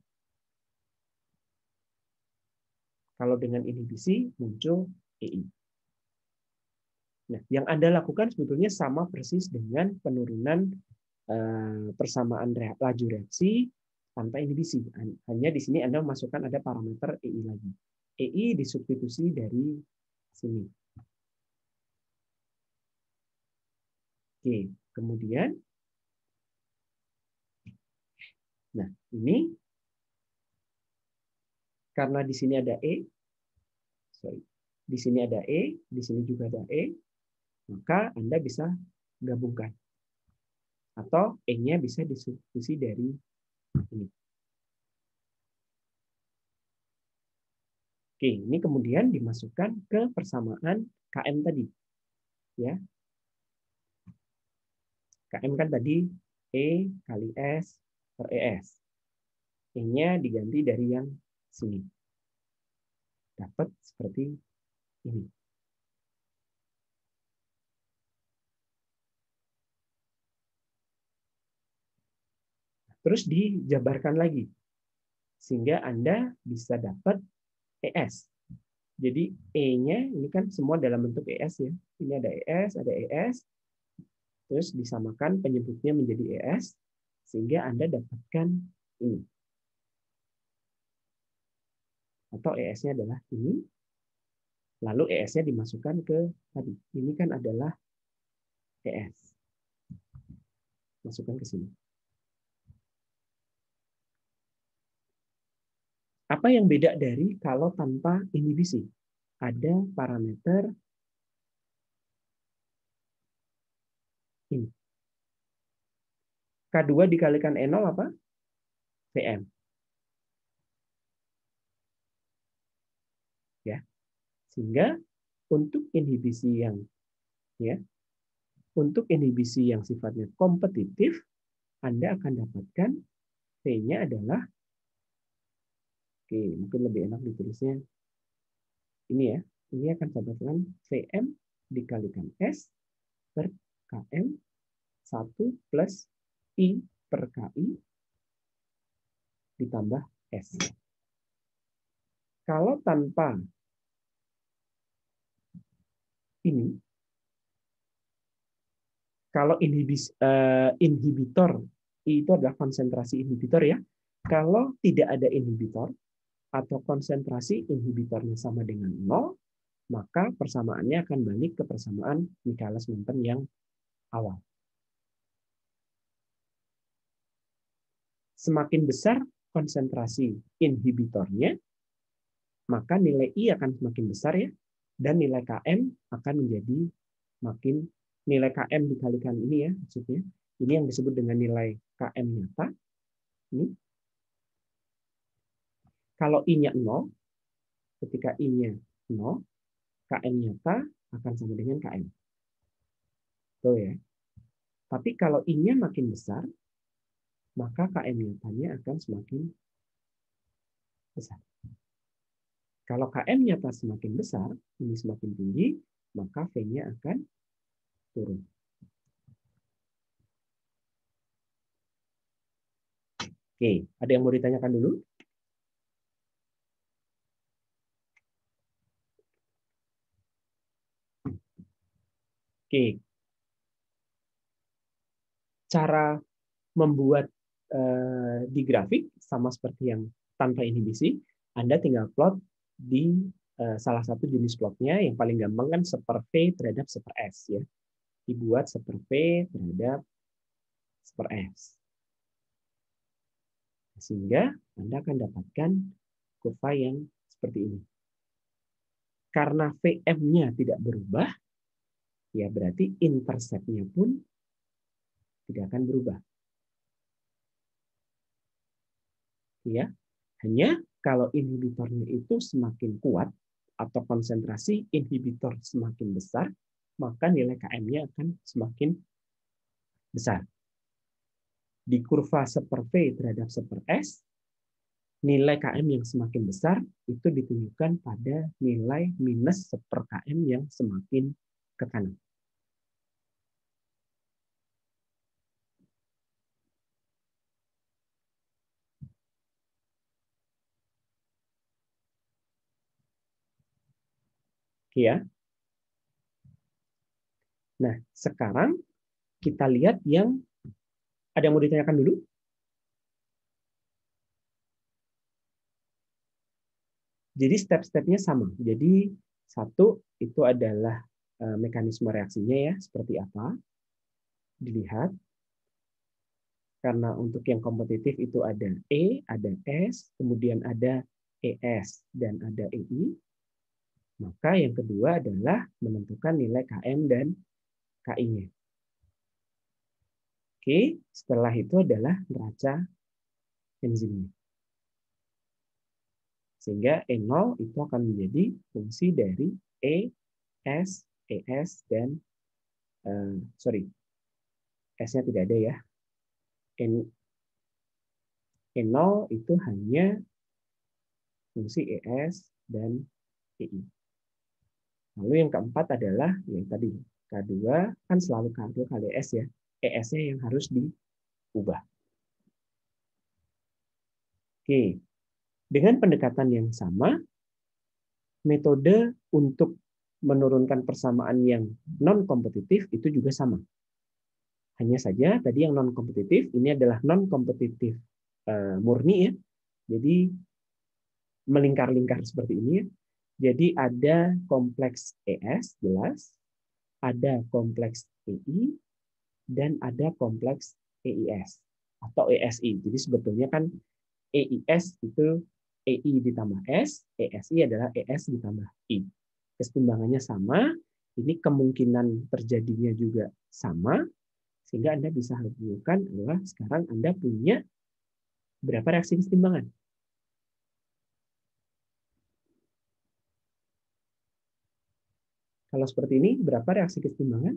Kalau dengan inhibisi muncul EI. Nah, yang Anda lakukan sebetulnya sama persis dengan penurunan persamaan laju reaksi tanpa inhibisi. Hanya di sini Anda memasukkan ada parameter EI lagi. EI disubstitusi dari sini. Oke, kemudian nah, ini karena di sini ada di sini ada E, di sini juga ada E, maka Anda bisa gabungkan. Atau E-nya bisa disubstitusi dari ini. Oke, ini kemudian dimasukkan ke persamaan KM tadi. Ya. KM kan tadi E kali S per ES. E-nya diganti dari yang sini. Dapat seperti ini. Terus dijabarkan lagi. Sehingga Anda bisa dapat ES. Jadi E-nya ini kan semua dalam bentuk ES ya. Ini ada ES. Terus disamakan penyebutnya menjadi ES. Sehingga Anda dapatkan ini. Atau ES-nya adalah ini. Lalu ES-nya dimasukkan ke tadi. Ini kan adalah ES. Masukkan ke sini. Apa yang beda dari kalau tanpa inhibisi? Ada parameter ini. K2 dikalikan E0 apa? Vm. Ya. Sehingga untuk inhibisi yang sifatnya kompetitif, Anda akan dapatkan V-nya adalah, oke, mungkin lebih enak ditulisnya ini ya. Ini akan dapatkan Vm dikalikan S per Km 1 plus I per KI ditambah S. Kalau tanpa ini, kalau inhibitor, I itu adalah konsentrasi inhibitor ya. Kalau tidak ada inhibitor atau konsentrasi inhibitornya sama dengan 0, maka persamaannya akan balik ke persamaan Michaelis-Menten yang awal. Semakin besar konsentrasi inhibitornya, maka nilai I akan semakin besar ya, dan nilai Km akan menjadi makin, nilai Km dikalikan ini ya, maksudnya ini yang disebut dengan nilai Km nyata. Ini. Kalau I-nya 0, ketika I-nya 0, Km nyata akan sama dengan Km. Tuh ya. Tapi kalau I-nya makin besar, maka Km nyatanya akan semakin besar. Kalau Km nyata semakin besar, ini semakin tinggi, maka V-nya akan turun. Oke, ada yang mau ditanyakan dulu? Oke. Cara membuat di grafik sama seperti yang tanpa inhibisi, Anda tinggal plot di salah satu jenis plotnya. Yang paling gampang kan seper V terhadap seper S ya. Dibuat seper V terhadap seper S. Sehingga Anda akan dapatkan kurva yang seperti ini. Karena Vm-nya tidak berubah, ya berarti intercept-nya pun tidak akan berubah. Ya, hanya kalau inhibitornya itu semakin kuat atau konsentrasi inhibitor semakin besar, maka nilai Km-nya akan semakin besar. Di kurva seper V terhadap seper S, nilai Km yang semakin besar itu ditunjukkan pada nilai minus seper Km yang semakin ke kanan. Oke ya. Nah, sekarang kita lihat yang ada yang mau ditanyakan dulu? Jadi step-stepnya sama. Jadi satu itu adalah mekanisme reaksinya ya, seperti apa. Dilihat. Karena untuk yang kompetitif itu ada E, ada S, kemudian ada ES, dan ada EI. Maka yang kedua adalah menentukan nilai KM dan KI-nya. Oke, setelah itu adalah neraca enzimnya. Sehingga E0 itu akan menjadi fungsi dari E, S, ES, dan S-nya tidak ada ya. E0 itu hanya fungsi ES dan EI. Lalu yang keempat adalah yang tadi K2 kan selalu K2 kali S ya. ES-nya yang harus diubah. Oke. Dengan pendekatan yang sama, metode untuk menurunkan persamaan yang non-kompetitif itu juga sama. Hanya saja tadi yang non-kompetitif ini adalah non-kompetitif murni ya. Jadi melingkar-lingkar seperti ini ya. Jadi ada kompleks ES jelas, ada kompleks EI, dan ada kompleks EIS atau ESI. Jadi sebetulnya kan EIS itu EI ditambah S, ESI adalah ES ditambah I. Kesetimbangannya sama, ini kemungkinan terjadinya juga sama, sehingga Anda bisa lakukan adalah sekarang Anda punya berapa reaksi kesetimbangan. Kalau seperti ini, berapa reaksi kesetimbangan?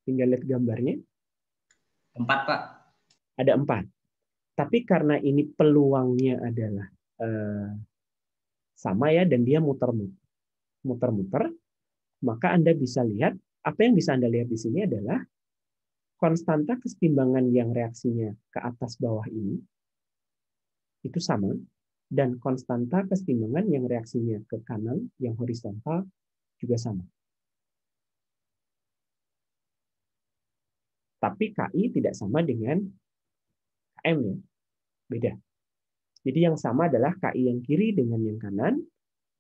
Tinggal lihat gambarnya. 4, Pak. Ada 4. Tapi karena ini peluangnya adalah sama ya, dan dia muter-muter, maka Anda bisa lihat, apa yang bisa Anda lihat di sini adalah konstanta kesetimbangan yang reaksinya ke atas bawah ini, itu sama, dan konstanta kesetimbangan yang reaksinya ke kanan, yang horizontal, juga sama. Tapi KI tidak sama dengan KM ya, beda. Jadi yang sama adalah KI yang kiri dengan yang kanan,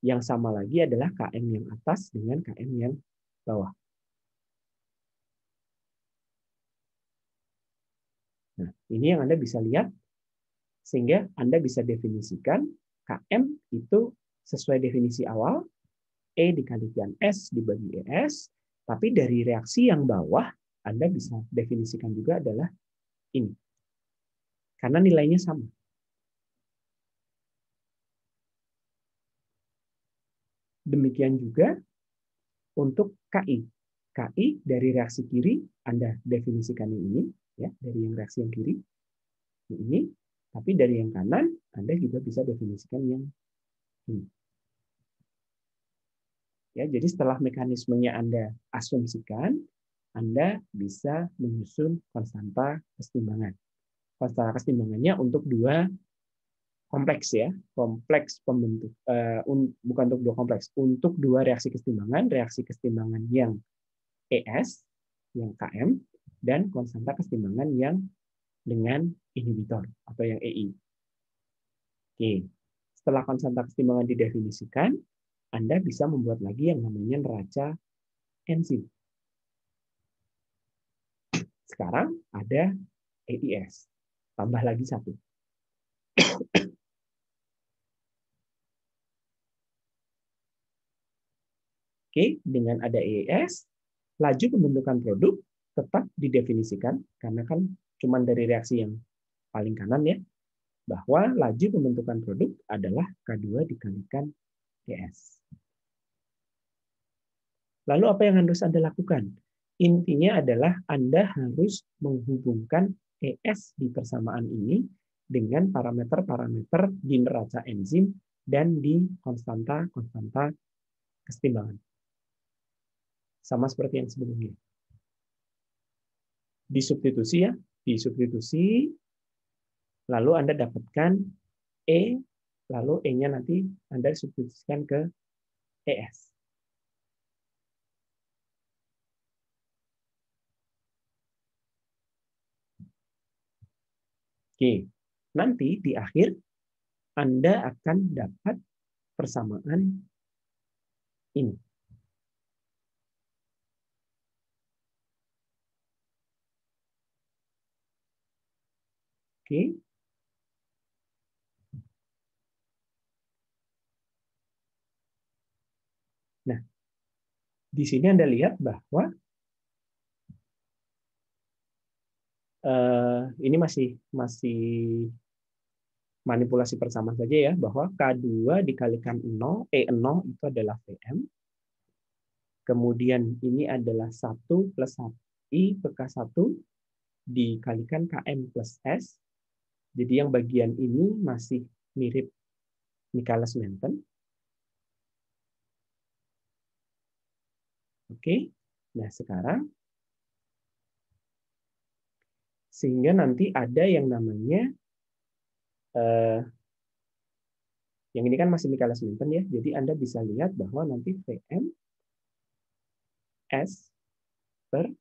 yang sama lagi adalah KM yang atas dengan KM yang bawah. Nah, ini yang Anda bisa lihat, sehingga Anda bisa definisikan KM itu sesuai definisi awal, E dikalikan S dibagi ES, tapi dari reaksi yang bawah, Anda bisa definisikan juga adalah ini. Karena nilainya sama. Demikian juga untuk KI. KI dari reaksi kiri, Anda definisikan yang ini, ya, dari yang reaksi yang kiri, ini, tapi dari yang kanan, Anda juga bisa definisikan yang ini. Ya, jadi setelah mekanismenya Anda asumsikan, Anda bisa menyusun konstanta kesetimbangan. Konstanta kesetimbangannya untuk dua kompleks ya, kompleks pembentuk bukan untuk dua kompleks, untuk dua reaksi kesetimbangan yang ES, yang KM, dan konstanta kesetimbangan yang dengan inhibitor atau yang EI. Oke, setelah konstanta kesetimbangan didefinisikan, Anda bisa membuat lagi yang namanya neraca enzim. Sekarang ada EIS, tambah lagi 1. Oke, dengan ada EIS, laju pembentukan produk tetap didefinisikan, karena kan cuma dari reaksi yang paling kanan ya, bahwa laju pembentukan produk adalah K2 dikalikan ES. Lalu apa yang harus Anda lakukan? Intinya adalah Anda harus menghubungkan ES di persamaan ini dengan parameter-parameter di neraca enzim dan di konstanta kesetimbangan. Sama seperti yang sebelumnya. Disubstitusi ya, disubstitusi, lalu Anda dapatkan E, lalu E-nya nanti Anda substitusikan ke ES. Oke, nanti di akhir Anda akan dapat persamaan ini. Oke. Nah, di sini Anda lihat bahwa ini masih manipulasi persamaan saja ya, bahwa K2 dikalikan 0, E0 itu adalah VM. Kemudian ini adalah 1 plus I per K1 dikalikan KM plus S. Jadi yang bagian ini masih mirip Michaelis-Menten. Oke, nah sekarang sehingga nanti ada yang namanya yang ini kan masih Michaelis-Menten ya, jadi Anda bisa lihat bahwa nanti VM S per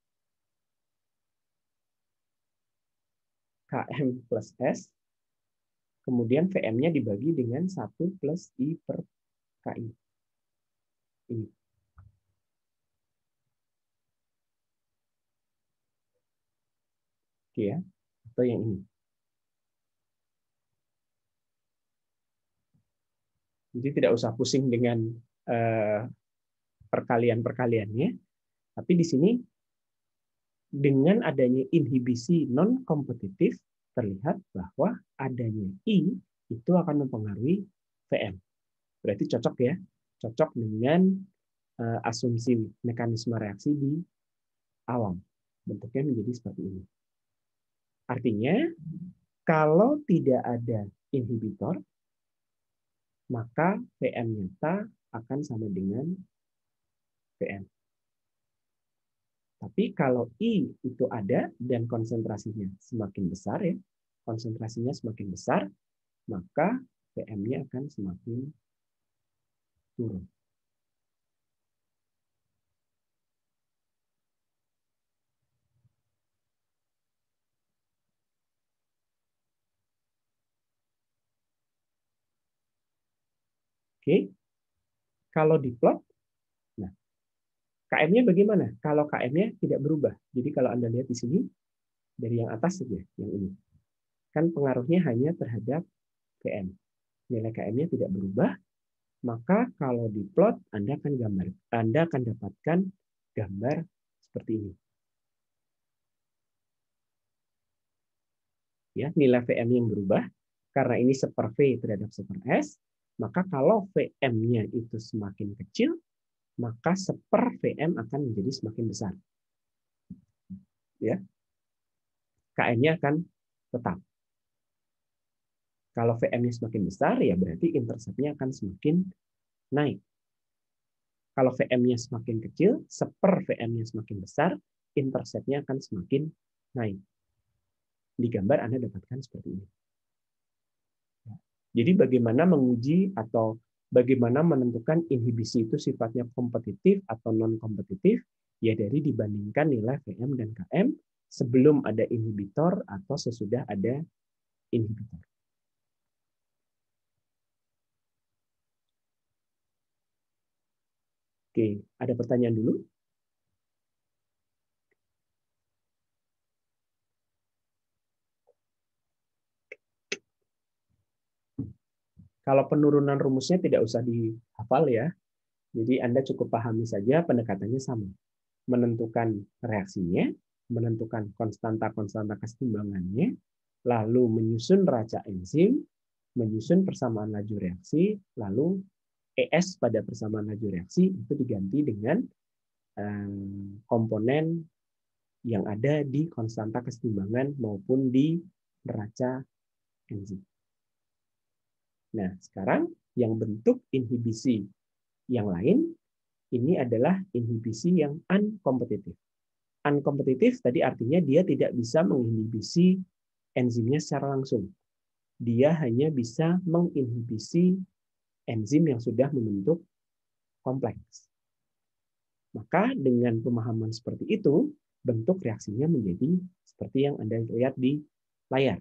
KM plus S, kemudian VM-nya dibagi dengan 1 plus I per KI. Ini. Oke ya, atau yang ini. Jadi tidak usah pusing dengan perkalian-perkaliannya, tapi di sini dengan adanya inhibisi non-kompetitif terlihat bahwa adanya I itu akan mempengaruhi VM. Berarti cocok ya, cocok dengan asumsi mekanisme reaksi di awam. Bentuknya menjadi seperti ini. Artinya, kalau tidak ada inhibitor, maka VM nyata akan sama dengan VM. Tapi kalau I itu ada dan konsentrasinya semakin besar ya, konsentrasinya semakin besar, maka VM-nya akan semakin turun. Oke, kalau diplot, nah KM-nya bagaimana? Kalau KM-nya tidak berubah. Jadi kalau Anda lihat di sini, dari yang atas saja, yang ini. Kan pengaruhnya hanya terhadap KM. Nilai KM-nya tidak berubah, maka kalau diplot, Anda akan dapatkan gambar seperti ini. Ya, nilai VM yang berubah, karena ini seper V terhadap seper S, maka kalau VM-nya itu semakin kecil, maka seper VM akan menjadi semakin besar. Ya, KM-nya akan tetap. Kalau VM-nya semakin besar, ya berarti intercept-nya akan semakin naik. Kalau VM-nya semakin kecil, seper VM-nya semakin besar, intercept-nya akan semakin naik. Di gambar Anda dapatkan seperti ini. Jadi bagaimana menguji atau bagaimana menentukan inhibisi itu sifatnya kompetitif atau non-kompetitif, ya dari dibandingkan nilai VM dan KM sebelum ada inhibitor atau sesudah ada inhibitor. Oke, ada pertanyaan dulu? Kalau penurunan rumusnya tidak usah dihafal ya. Jadi Anda cukup pahami saja pendekatannya sama. Menentukan reaksinya, menentukan konstanta-konstanta kesetimbangannya, lalu menyusun raca enzim, menyusun persamaan laju reaksi, lalu ES pada persamaan laju reaksi itu diganti dengan komponen yang ada di konstanta kesetimbangan maupun di neraca enzim. Nah, sekarang yang bentuk inhibisi yang lain, ini adalah inhibisi yang unkompetitif. Unkompetitif tadi artinya dia tidak bisa menginhibisi enzimnya secara langsung. Dia hanya bisa menginhibisi enzim yang sudah membentuk kompleks. Maka dengan pemahaman seperti itu, bentuk reaksinya menjadi seperti yang Anda lihat di layar.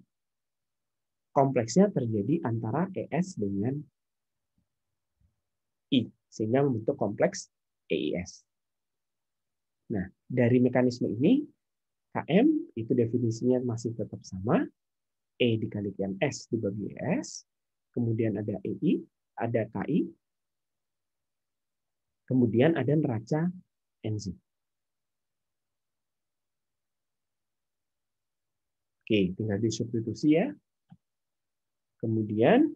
Kompleksnya terjadi antara ES dengan I, sehingga membentuk kompleks EIS. Nah, dari mekanisme ini, KM itu definisinya masih tetap sama, E dikalikan S dibagi ES, kemudian ada EI, ada KI, kemudian ada neraca enzim. Oke, tinggal disubstitusi ya. Kemudian,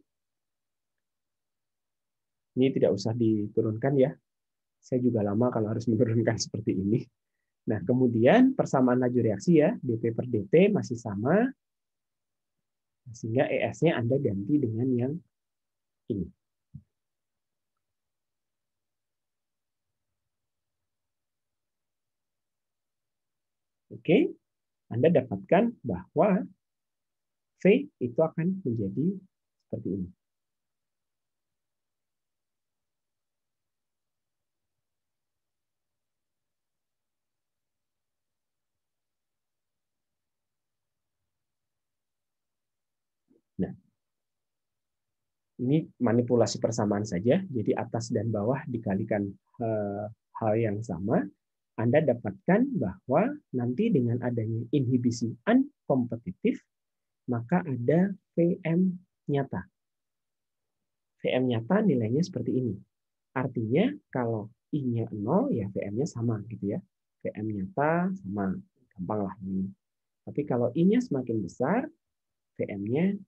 ini tidak usah diturunkan ya. Saya juga lama kalau harus menurunkan seperti ini. Nah, kemudian persamaan laju reaksi ya, dP per dt masih sama, sehingga ES-nya Anda ganti dengan yang ini. Oke, Anda dapatkan bahwa V itu akan menjadi seperti ini. Nah, ini manipulasi persamaan saja, jadi atas dan bawah dikalikan hal yang sama, Anda dapatkan bahwa nanti dengan adanya inhibisi unkompetitif, maka ada VM nyata. VM nyata nilainya seperti ini. Artinya kalau I-nya 0, ya VM-nya sama gitu ya. VM nyata sama, gampang lah ini. Tapi kalau I-nya semakin besar, VM-nya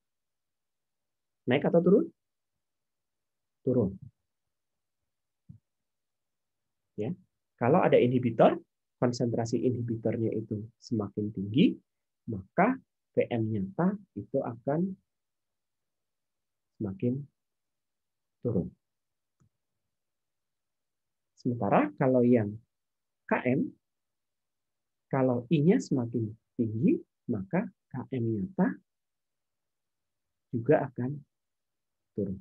naik atau turun? Turun. Ya. Kalau ada inhibitor, konsentrasi inhibitornya itu semakin tinggi, maka VM nyata itu akan semakin turun. Sementara kalau yang KM, kalau I-nya semakin tinggi, maka KM nyata juga akan turun.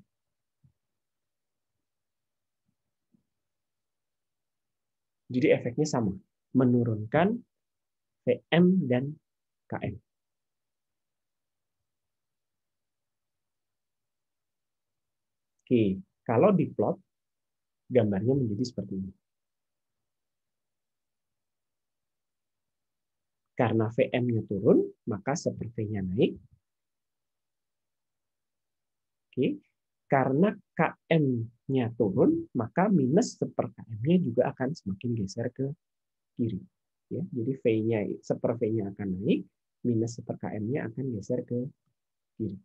Jadi efeknya sama, menurunkan VM dan KM. Oke, kalau diplot, gambarnya menjadi seperti ini. Karena VM-nya turun, maka sepertinya naik. Oke, karena KM-nya turun, maka minus seper KM-nya juga akan semakin geser ke kiri. Ya, jadi V-nya, seper V-nya akan naik, minus seper KM-nya akan geser ke kiri.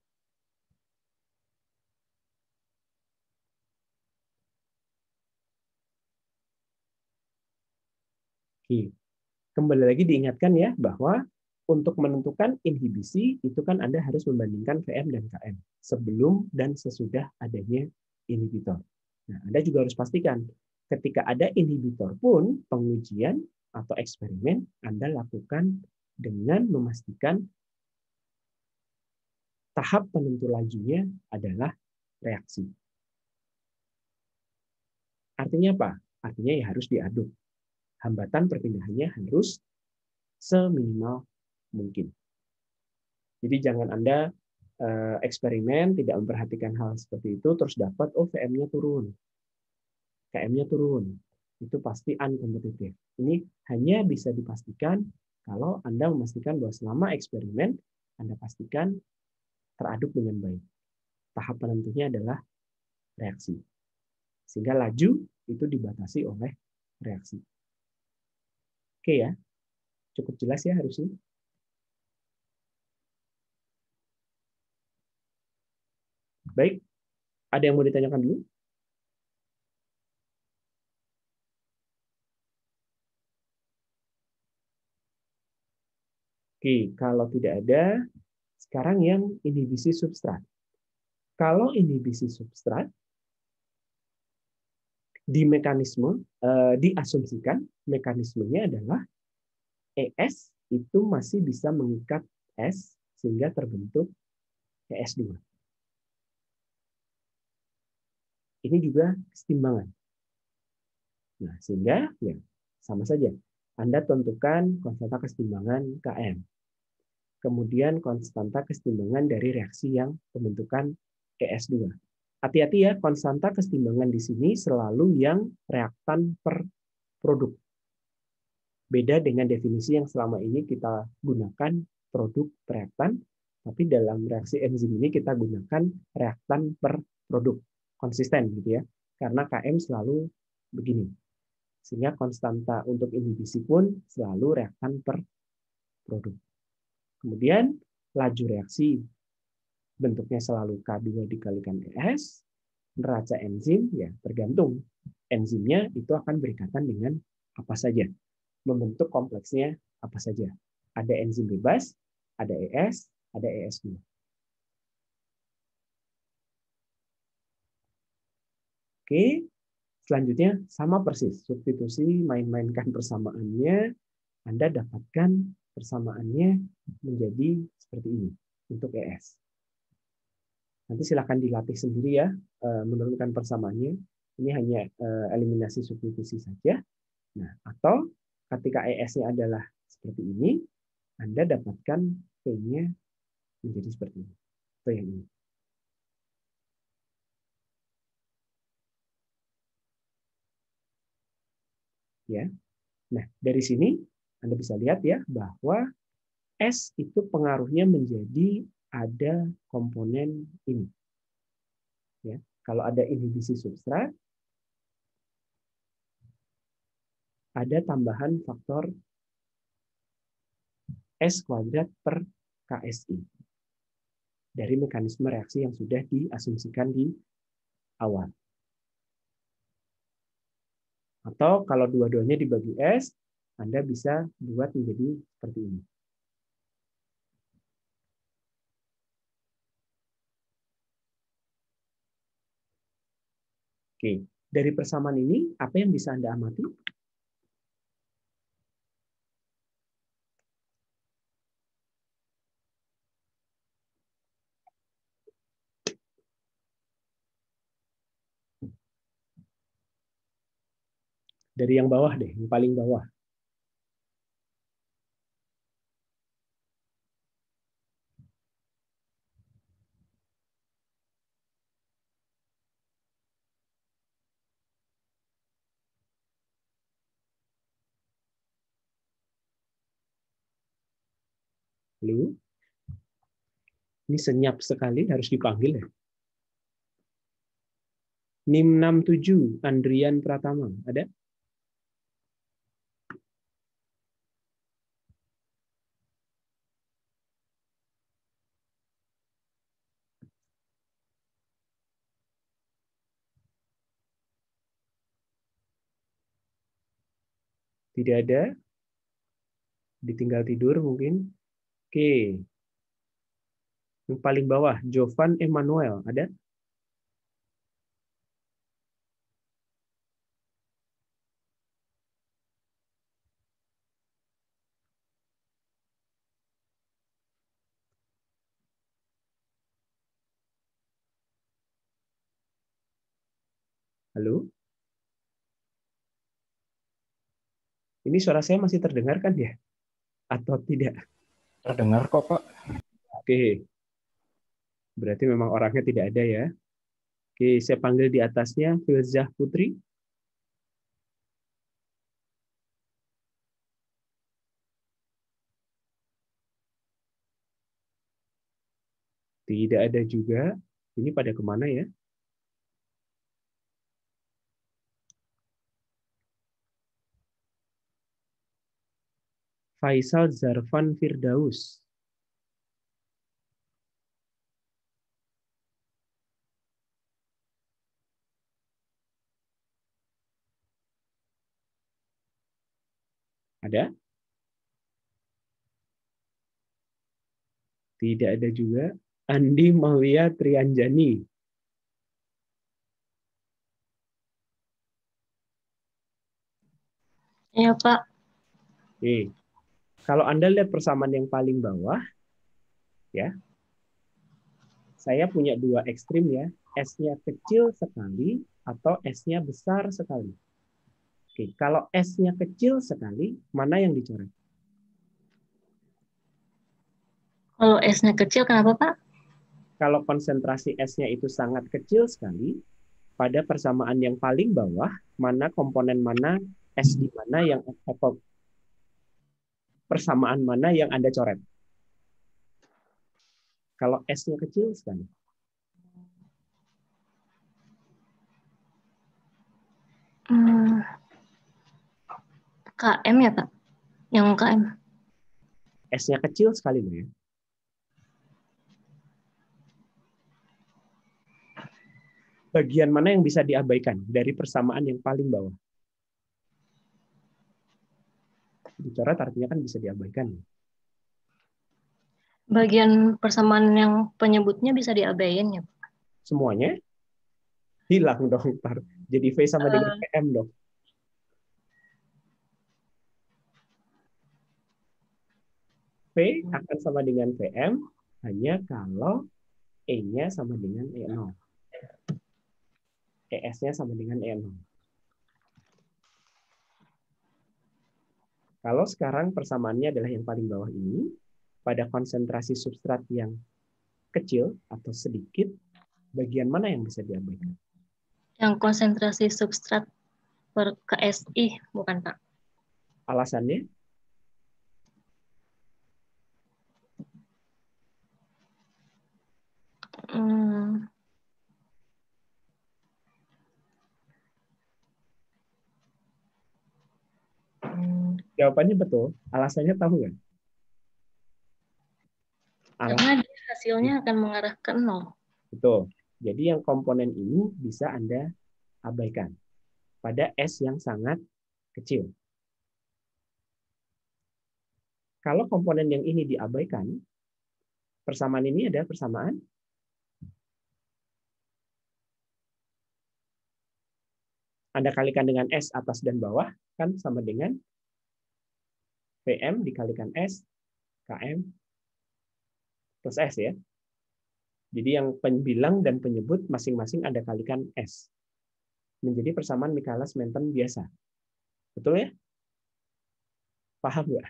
Oke. Kembali lagi diingatkan ya bahwa untuk menentukan inhibisi itu kan Anda harus membandingkan VM dan KM sebelum dan sesudah adanya inhibitor. Nah, Anda juga harus pastikan ketika ada inhibitor pun pengujian atau eksperimen Anda lakukan dengan memastikan tahap penentu lajunya adalah reaksi. Artinya apa? Artinya ya harus diaduk. Hambatan perpindahannya harus seminimal mungkin. Jadi jangan Anda eksperimen, tidak memperhatikan hal seperti itu, terus dapat, oh VM-nya turun, KM-nya turun. Itu pasti unkompetitif. Ini hanya bisa dipastikan kalau Anda memastikan bahwa selama eksperimen, Anda pastikan teraduk dengan baik. Tahap penentunya adalah reaksi. Sehingga laju itu dibatasi oleh reaksi. Oke ya, cukup jelas ya harusnya. Baik, ada yang mau ditanyakan dulu? Oke, kalau tidak ada, sekarang yang inhibisi substrat. Kalau inhibisi substrat, di mekanisme, diasumsikan mekanismenya adalah ES itu masih bisa mengikat S sehingga terbentuk ES2. Ini juga kesetimbangan. Nah, sehingga ya sama saja. Anda tentukan konstanta kesetimbangan Km. Kemudian konstanta kesetimbangan dari reaksi yang pembentukan ES2. Hati-hati ya, konstanta kesetimbangan di sini selalu yang reaktan per produk. Beda dengan definisi yang selama ini kita gunakan produk per reaktan, tapi dalam reaksi enzim ini kita gunakan reaktan per produk. Konsisten gitu ya. Karena Km selalu begini. Sehingga konstanta untuk inhibisi pun selalu reaktan per produk. Kemudian laju reaksi bentuknya selalu K2 dikalikan ES, neraca enzim ya tergantung enzimnya itu akan berikatan dengan apa saja, membentuk kompleksnya apa saja. Ada enzim bebas, ada ES, ada ES2. Oke, selanjutnya sama persis, substitusi main-mainkan persamaannya, Anda dapatkan persamaannya menjadi seperti ini untuk ES. Nanti silakan dilatih sendiri ya, menurunkan persamaannya. Ini hanya eliminasi substitusi saja. Nah, atau ketika ES-nya adalah seperti ini, Anda dapatkan P-nya menjadi seperti ini. Atau yang ini. Ya. Nah, dari sini Anda bisa lihat ya bahwa S itu pengaruhnya menjadi ada komponen ini. Ya, kalau ada inhibisi substrat, ada tambahan faktor S kuadrat per KSI dari mekanisme reaksi yang sudah diasumsikan di awal. Atau kalau dua-duanya dibagi S, Anda bisa buat menjadi seperti ini. Oke, dari persamaan ini, apa yang bisa Anda amati? Dari yang bawah deh, yang paling bawah. Lalu, ini senyap sekali, harus dipanggil ya. NIM 67, Andrian Pratama, ada? Tidak ada? Ditinggal tidur mungkin? Oke. Yang paling bawah, Jovan Emmanuel, ada? Halo? Ini suara saya masih terdengar kan ya? Atau tidak? Terdengar kok, Pak. Oke. Berarti memang orangnya tidak ada ya. Oke, saya panggil di atasnya Filzah Putri. Tidak ada juga. Ini pada kemana ya? Faisal Zarfan Firdaus. Ada? Tidak ada juga. Andi Maulia Trianjani. Iya, Pak. Oke. Kalau Anda lihat persamaan yang paling bawah, ya, saya punya dua ekstrim ya. S-nya kecil sekali atau S-nya besar sekali. Oke, kalau S-nya kecil sekali, mana yang dicoret? Kalau S-nya kecil, kenapa, Pak? Kalau konsentrasi S-nya itu sangat kecil sekali, pada persamaan yang paling bawah, mana komponen mana, S di mana yang atau persamaan mana yang Anda coret? Kalau S-nya kecil sekali. KM ya, Pak? Yang KM. S-nya kecil sekali loh ya. Bagian mana yang bisa diabaikan dari persamaan yang paling bawah? Dicoret artinya kan bisa diabaikan. Bagian persamaan yang penyebutnya bisa diabaikan ya, Pak? Semuanya hilang dong. Jadi V sama dengan PM dong. V akan sama dengan VM hanya kalau E-nya sama dengan E0. ES-nya sama dengan E0. Kalau sekarang persamaannya adalah yang paling bawah ini, pada konsentrasi substrat yang kecil atau sedikit, bagian mana yang bisa diabaikan? Yang konsentrasi substrat per KSI, bukan, Pak? Alasannya? Jawabannya betul. Alasannya tahu nggak? Karena hasilnya akan mengarah ke 0. Betul. Jadi yang komponen ini bisa Anda abaikan pada S yang sangat kecil. Kalau komponen yang ini diabaikan, persamaan ini ada persamaan Anda kalikan dengan S atas dan bawah, kan sama dengan PM dikalikan S, KM, plus S ya. Jadi yang pembilang dan penyebut masing-masing Anda kalikan S. Menjadi persamaan Michaelis-Menten biasa. Betul ya? Paham nggak?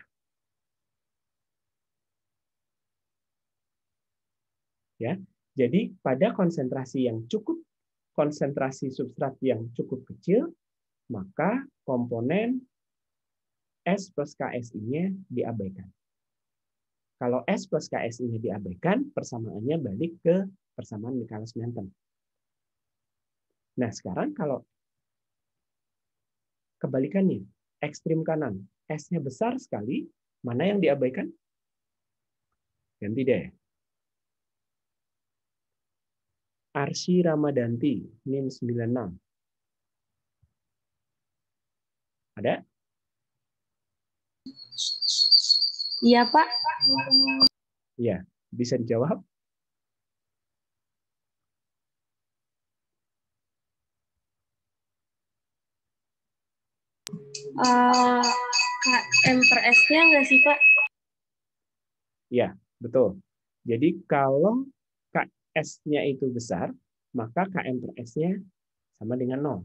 Ya. Jadi pada konsentrasi yang cukup, konsentrasi substrat yang cukup kecil, maka komponen S plus KSI-nya diabaikan. Kalau S plus KSI-nya diabaikan, persamaannya balik ke persamaan Michaelis-Menten. Nah, sekarang kalau kebalikannya, ekstrim kanan, S-nya besar sekali, mana yang diabaikan? Ganti deh. Arsy Ramadanti, NIM 96. Ada? Iya, Pak. Iya, bisa dijawab? KM per S-nya nggak sih, Pak? Iya, betul. Jadi kalau KS-nya itu besar, maka KM per S-nya sama dengan 0.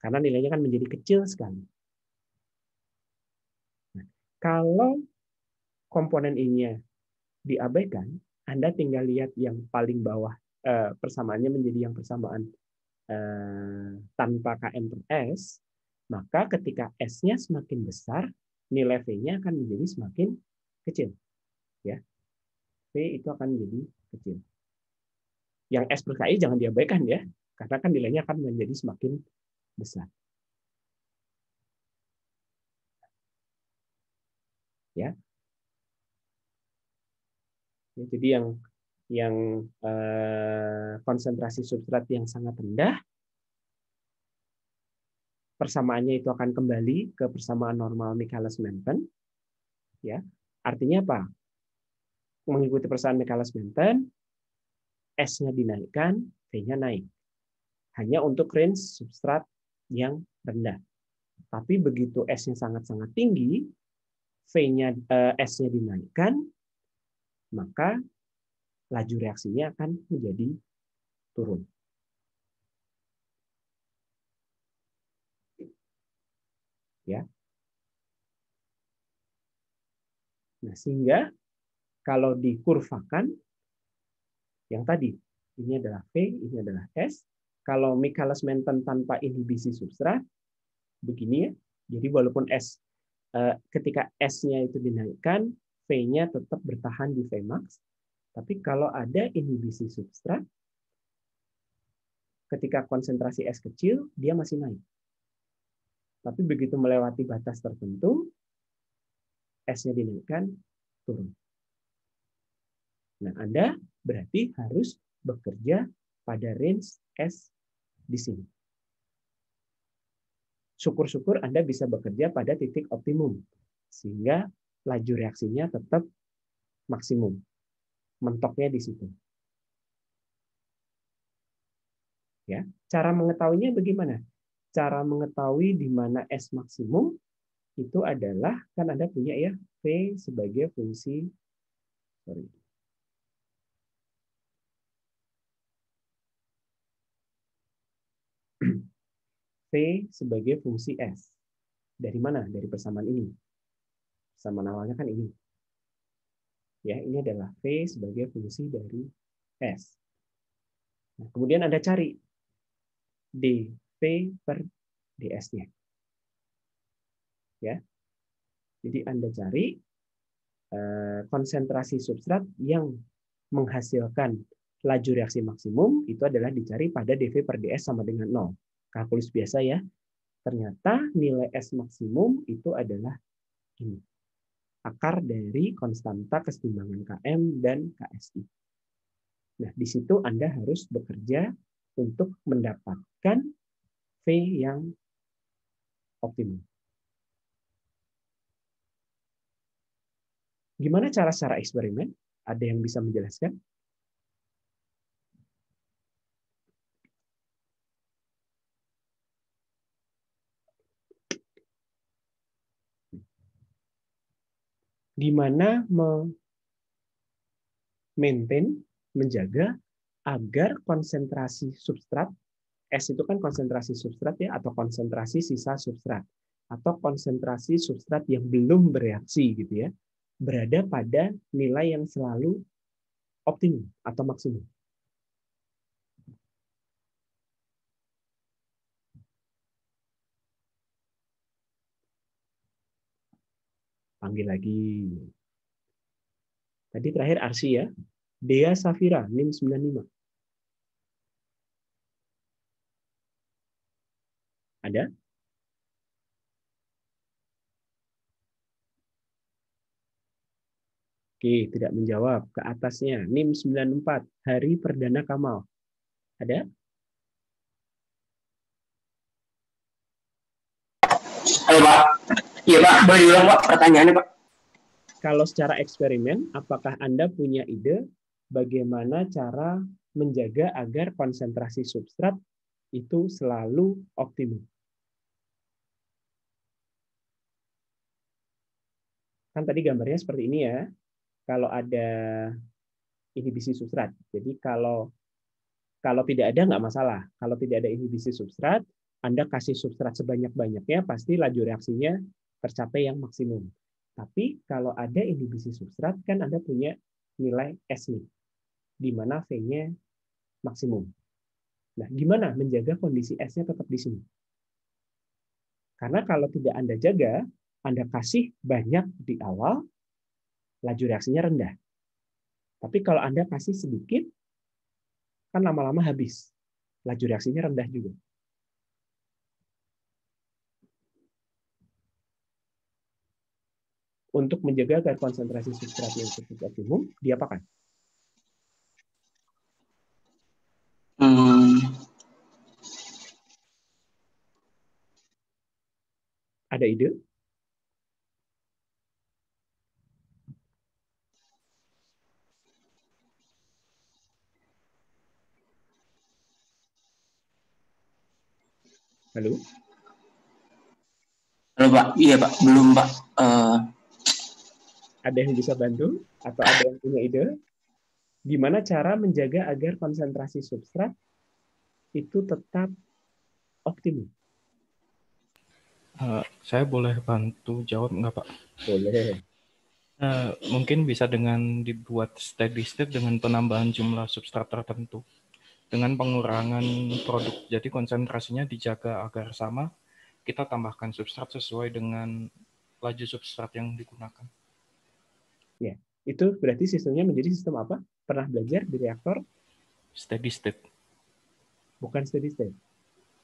Karena nilainya kan menjadi kecil sekali. Nah, kalau komponen ini diabaikan, Anda tinggal lihat yang paling bawah, persamaannya menjadi yang persamaan tanpa KM per S, maka ketika S-nya semakin besar, nilai V-nya akan menjadi semakin kecil. Ya, V itu akan menjadi kecil. Yang S per KI jangan diabaikan ya, karena kan nilainya akan menjadi semakin besar. Ya. Jadi yang konsentrasi substrat yang sangat rendah, persamaannya itu akan kembali ke persamaan normal Michaelis-Menten. Ya, artinya apa? Mengikuti persamaan Michaelis-Menten, S-nya dinaikkan, V-nya naik. Hanya untuk range substrat yang rendah. Tapi begitu S-nya sangat-sangat tinggi, S-nya dinaikkan, maka laju reaksinya akan menjadi turun. Ya. Nah, sehingga kalau dikurvakan yang tadi, ini adalah V, ini adalah S. Kalau Michaelis-Menten tanpa inhibisi substrat, begini ya. Jadi walaupun S, ketika S-nya itu dinaikkan, V-nya tetap bertahan di Vmax. Tapi kalau ada inhibisi substrat, ketika konsentrasi S kecil, dia masih naik. Tapi begitu melewati batas tertentu, S-nya dinaikkan, turun. Nah, Anda berarti harus bekerja pada range S di sini. Syukur-syukur Anda bisa bekerja pada titik optimum, sehingga laju reaksinya tetap maksimum. Mentoknya di situ. Ya, cara mengetahuinya bagaimana? Cara mengetahui di mana S maksimum itu adalah, kan Anda punya ya V sebagai fungsi, V sebagai fungsi S. Dari mana? Dari persamaan ini. Persamaan awalnya kan ini. Ya, ini adalah V sebagai fungsi dari S. Nah, kemudian Anda cari dV per ds-nya. Ya. Jadi Anda cari konsentrasi substrat yang menghasilkan laju reaksi maksimum itu adalah dicari pada dV per ds sama dengan 0. Kalkulus biasa ya. Ternyata nilai S maksimum itu adalah ini. Akar dari konstanta kesetimbangan Km dan KSI. Nah, di situ Anda harus bekerja untuk mendapatkan V yang optimum. Gimana cara secara eksperimen? Ada yang bisa menjelaskan? Gimana maintain, menjaga agar konsentrasi substrat, S itu kan konsentrasi substrat ya, atau konsentrasi sisa substrat, atau konsentrasi substrat yang belum bereaksi gitu ya, berada pada nilai yang selalu optimum atau maksimum. Panggil lagi. Tadi terakhir Arsy ya. Dea Safira, NIM 95. Ada? Oke, tidak menjawab. Ke atasnya, NIM 94, Hari Perdana Kamal. Ada? Halo Pak. Iya Pak, boleh diulang Pak pertanyaannya Pak. Kalau secara eksperimen, apakah Anda punya ide bagaimana cara menjaga agar konsentrasi substrat itu selalu optimum? Kan tadi gambarnya seperti ini ya. Kalau ada inhibisi substrat. Jadi kalau tidak ada nggak masalah. Kalau tidak ada inhibisi substrat, Anda kasih substrat sebanyak-banyaknya, pasti laju reaksinya tercapai yang maksimum. Tapi kalau ada inhibisi substrat, kan Anda punya nilai S nih, di mana V-nya maksimum. Nah, gimana menjaga kondisi S-nya tetap di sini? Karena kalau tidak Anda jaga, Anda kasih banyak di awal, laju reaksinya rendah. Tapi kalau Anda kasih sedikit, kan lama-lama habis. Laju reaksinya rendah juga. Untuk menjaga agar konsentrasi substrat yang cukup optimum, diapakan? Ada ide? Halo? Halo Pak, iya Pak, belum Pak. Ada yang bisa bantu? Atau ada yang punya ide? Gimana cara menjaga agar konsentrasi substrat itu tetap optimum? Saya boleh bantu jawab nggak, Pak? Boleh. Mungkin bisa dengan dibuat steady state dengan penambahan jumlah substrat tertentu. Dengan pengurangan produk, jadi konsentrasinya dijaga agar sama, kita tambahkan substrat sesuai dengan laju substrat yang digunakan. Ya, itu berarti sistemnya menjadi sistem apa? Pernah belajar di reaktor? Steady state. Bukan steady state.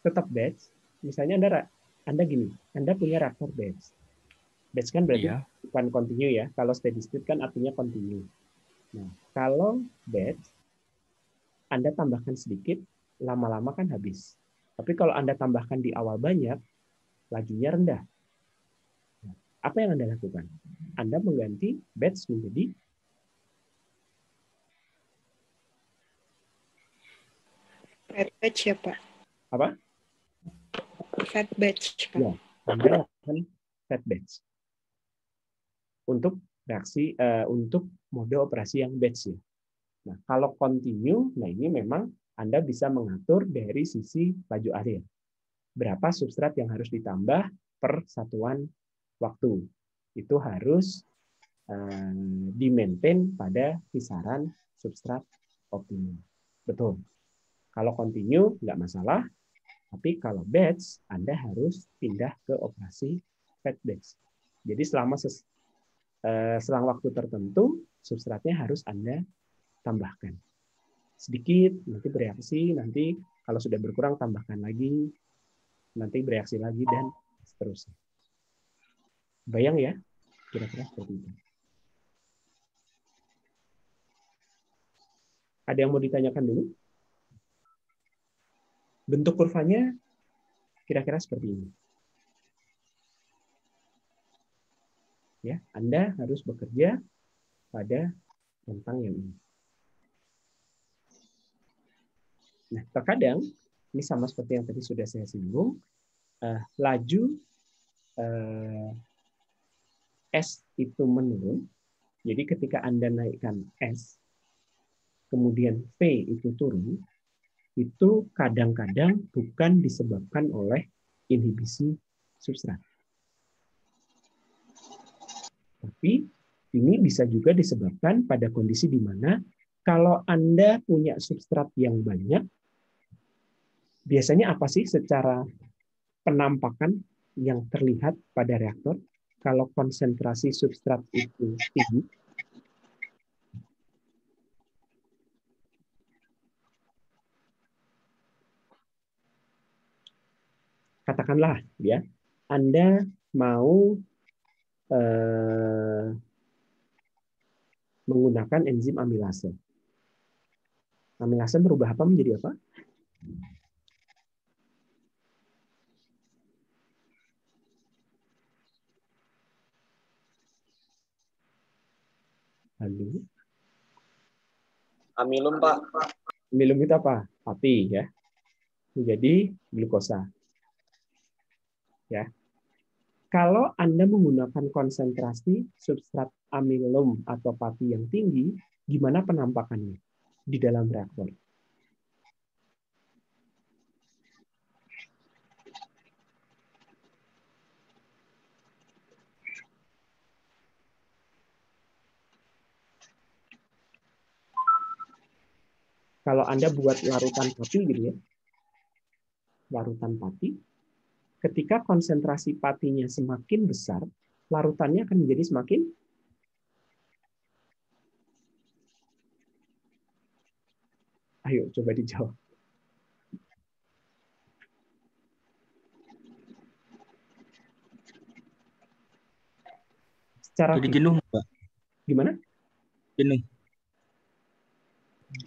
Tetap batch. Misalnya Anda gini, Anda punya reaktor batch. Batch kan berarti Iya. bukan continue ya. Kalau steady state kan artinya continue. Nah, kalau batch, Anda tambahkan sedikit, lama-lama kan habis. Tapi kalau Anda tambahkan di awal banyak, lajunya rendah. Nah, apa yang Anda lakukan? Anda mengganti batch menjadi Fat batch ya, Pak? apa? Fat batch, Pak. Ya, Anda lakukan fat batch. Untuk reaksi untuk mode operasi yang batch ya. Nah, kalau continue, nah ini memang Anda bisa mengatur dari sisi laju akhir. Berapa substrat yang harus ditambah per satuan waktu. Itu harus di-maintain pada kisaran substrat optimum. Betul. Kalau continue, nggak masalah. Tapi kalau batch, Anda harus pindah ke operasi fat batch. Jadi selama selang waktu tertentu, substratnya harus Anda tambahkan. Sedikit, nanti bereaksi, nanti kalau sudah berkurang, tambahkan lagi, nanti bereaksi lagi, dan seterusnya. Bayang ya? Kira-kira seperti itu. Ada yang mau ditanyakan dulu? Bentuk kurvanya kira-kira seperti ini. Ya, Anda harus bekerja pada rentang yang ini. Nah, terkadang ini sama seperti yang tadi sudah saya singgung, laju S itu menurun. Jadi ketika Anda naikkan S, kemudian V itu turun, itu kadang-kadang bukan disebabkan oleh inhibisi substrat. Tapi ini bisa juga disebabkan pada kondisi di mana kalau Anda punya substrat yang banyak, biasanya apa sih secara penampakan yang terlihat pada reaktor? Kalau konsentrasi substrat itu tinggi, katakanlah ya, Anda mau menggunakan enzim amilase. Amilase berubah apa menjadi apa? Halo. Amilum, Pak. Amilum itu apa? Pati ya. Menjadi glukosa. Ya. Kalau Anda menggunakan konsentrasi substrat amilum atau pati yang tinggi, gimana penampakannya di dalam reaktor? Kalau Anda buat larutan pati gitu ya, larutan pati, ketika konsentrasi patinya semakin besar, larutannya akan menjadi semakin ayo coba dijawab. Secara jadi jenuh, Pak. Gimana? Jenuh.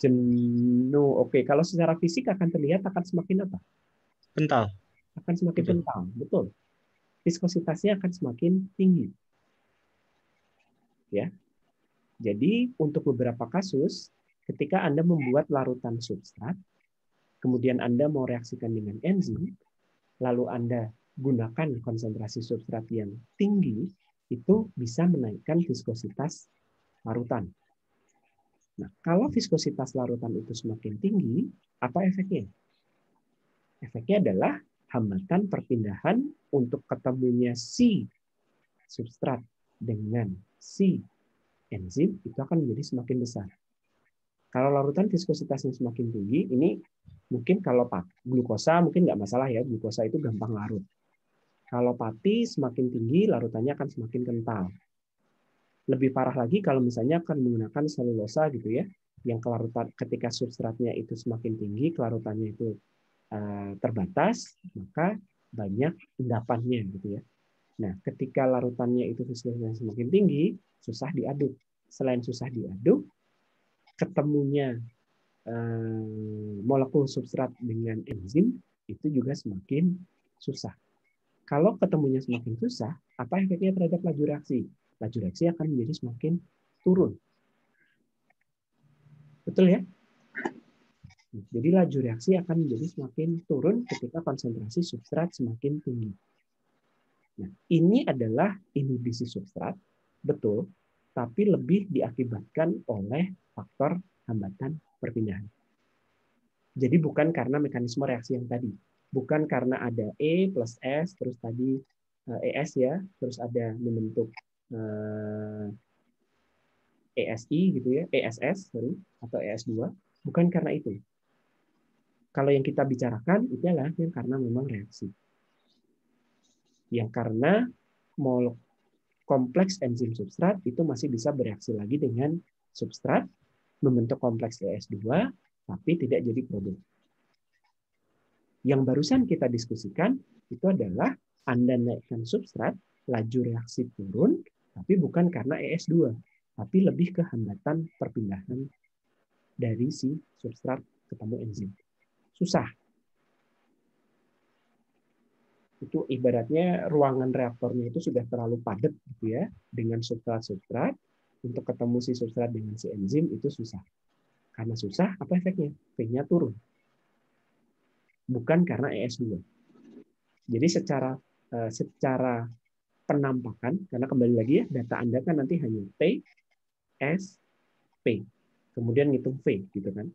Jenuh. Oke, kalau secara fisik akan terlihat akan semakin apa? Kental. Akan semakin Betul. kental, betul. Viskositasnya akan semakin tinggi. Ya. Jadi untuk beberapa kasus, ketika Anda membuat larutan substrat, kemudian Anda mau reaksikan dengan enzim, lalu Anda gunakan konsentrasi substrat yang tinggi, itu bisa menaikkan viskositas larutan. Nah, kalau viskositas larutan itu semakin tinggi, apa efeknya? Efeknya adalah hambatan perpindahan untuk ketemunya si substrat dengan si enzim itu akan menjadi semakin besar. Kalau larutan viskositasnya semakin tinggi, ini mungkin kalau glukosa mungkin nggak masalah ya, glukosa itu gampang larut. Kalau pati semakin tinggi, larutannya akan semakin kental. Lebih parah lagi kalau misalnya akan menggunakan selulosa gitu ya, yang kelarutan ketika substratnya itu semakin tinggi, kelarutannya itu terbatas, maka banyak endapannya gitu ya. Nah, ketika larutannya itu viskositasnya semakin tinggi, susah diaduk. Selain susah diaduk, ketemunya molekul substrat dengan enzim itu juga semakin susah. Kalau ketemunya semakin susah, apa efeknya terhadap laju reaksi? Laju reaksi akan menjadi semakin turun. Betul ya? Jadi laju reaksi akan menjadi semakin turun ketika konsentrasi substrat semakin tinggi. Nah, ini adalah inhibisi substrat, betul, tapi lebih diakibatkan oleh faktor hambatan perpindahan. Jadi bukan karena mekanisme reaksi yang tadi. Bukan karena ada E plus S, terus tadi ES ya, terus ada membentuk ESI gitu ya, ESS, sorry, atau ES2. Bukan karena itu. Kalau yang kita bicarakan itu adalah yang karena memang reaksi. Yang karena kompleks enzim substrat itu masih bisa bereaksi lagi dengan substrat, membentuk kompleks ES2, tapi tidak jadi produk. Yang barusan kita diskusikan itu adalah Anda naikkan substrat, laju reaksi turun, tapi bukan karena ES2, tapi lebih ke hambatan perpindahan dari si substrat ketemu enzim. Susah. Itu ibaratnya ruangan reaktornya itu sudah terlalu padat gitu ya, dengan substrat-substrat, untuk ketemu si substrat dengan si enzim itu susah. Karena susah, apa efeknya? P-nya turun. Bukan karena ES2. Jadi secara penampakan, karena kembali lagi ya, data Anda kan nanti hanya T, S, P. Kemudian ngitung V, gitu kan.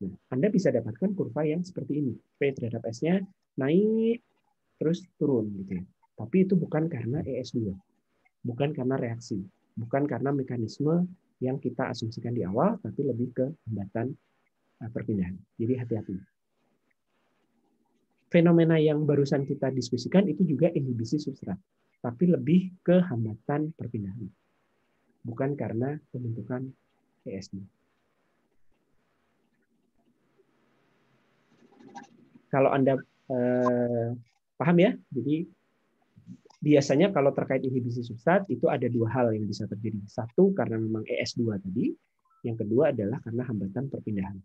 Nah, Anda bisa dapatkan kurva yang seperti ini. P terhadap S-nya naik, terus turun. Gitu ya. Tapi itu bukan karena ES2. Bukan karena reaksi. Bukan karena mekanisme yang kita asumsikan di awal, tapi lebih ke hambatan perpindahan. Jadi hati-hati. Fenomena yang barusan kita diskusikan itu juga inhibisi substrat, tapi lebih ke hambatan perpindahan. Bukan karena pembentukan ES2. Kalau Anda paham ya, jadi biasanya kalau terkait inhibisi substrat itu ada dua hal yang bisa terjadi. Satu karena memang ES2 tadi, yang kedua adalah karena hambatan perpindahan.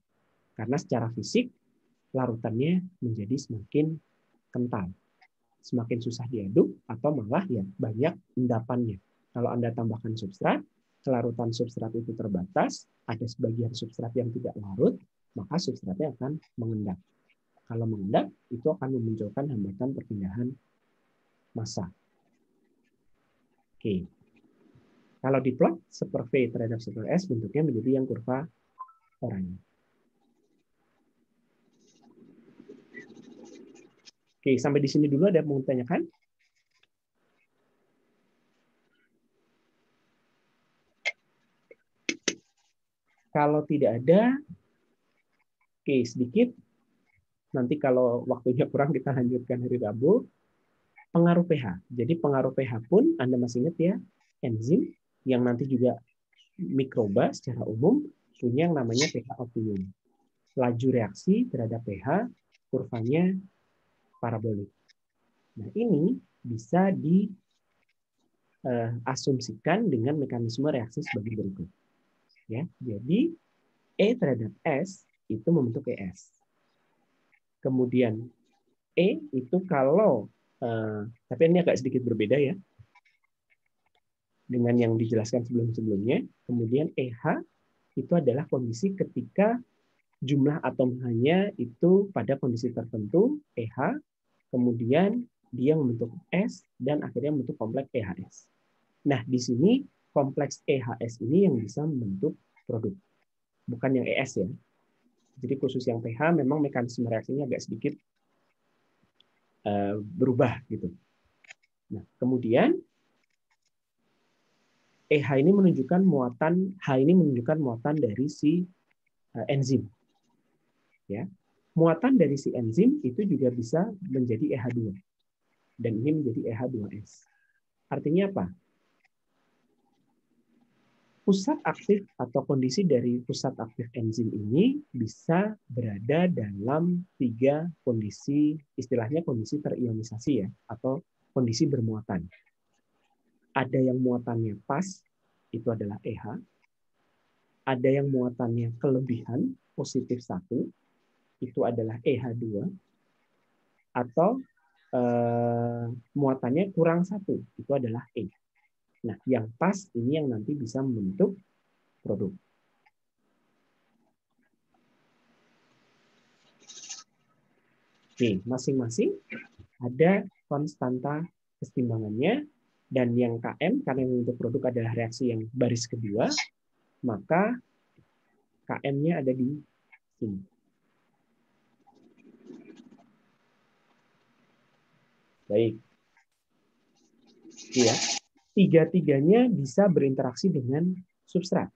Karena secara fisik larutannya menjadi semakin kental, semakin susah diaduk atau malah ya banyak endapannya. Kalau Anda tambahkan substrat, kelarutan substrat itu terbatas, ada sebagian substrat yang tidak larut, maka substratnya akan mengendap. Kalau mengendap, itu akan memunculkan hambatan perpindahan massa. Oke. Kalau diplot super V terhadap super S, bentuknya menjadi yang kurva oranye. Oke, sampai di sini dulu ada yang mau ditanyakan? Kalau tidak ada, oke, sedikit. Nanti kalau waktunya kurang kita lanjutkan hari Rabu. Pengaruh pH. Jadi pengaruh pH pun Anda masih ingat ya, enzim yang nanti juga mikroba secara umum punya yang namanya pH optimum. Laju reaksi terhadap pH kurvanya parabolik. Nah, ini bisa diasumsikan dengan mekanisme reaksi sebagai berikut. Ya, jadi E terhadap S itu membentuk ES. Kemudian E itu kalau tapi ini agak sedikit berbeda ya dengan yang dijelaskan sebelum-sebelumnya. Kemudian EH itu adalah kondisi ketika jumlah atom H-nya itu pada kondisi tertentu EH, kemudian dia membentuk S dan akhirnya membentuk kompleks EHS. Nah, di sini kompleks EHS ini yang bisa membentuk produk, bukan yang ES ya. Jadi khusus yang pH memang mekanisme reaksinya agak sedikit berubah gitu. Nah, kemudian H ini menunjukkan muatan dari si enzim. Ya. Muatan dari si enzim itu juga bisa menjadi EH2. Dan ini menjadi EH2S. Artinya apa? Pusat aktif atau kondisi dari pusat aktif enzim ini bisa berada dalam 3 kondisi, istilahnya kondisi terionisasi ya, atau kondisi bermuatan. Ada yang muatannya pas, itu adalah EH. Ada yang muatannya kelebihan, positif 1, itu adalah EH2. Atau muatannya kurang 1, itu adalah E. Nah, yang pas ini yang nanti bisa membentuk produk. Oke, masing-masing ada konstanta kesetimbangannya, dan yang KM, karena yang membentuk produk adalah reaksi yang baris kedua, maka KM-nya ada di sini. Baik. Ya. Tiga-tiganya bisa berinteraksi dengan substrat.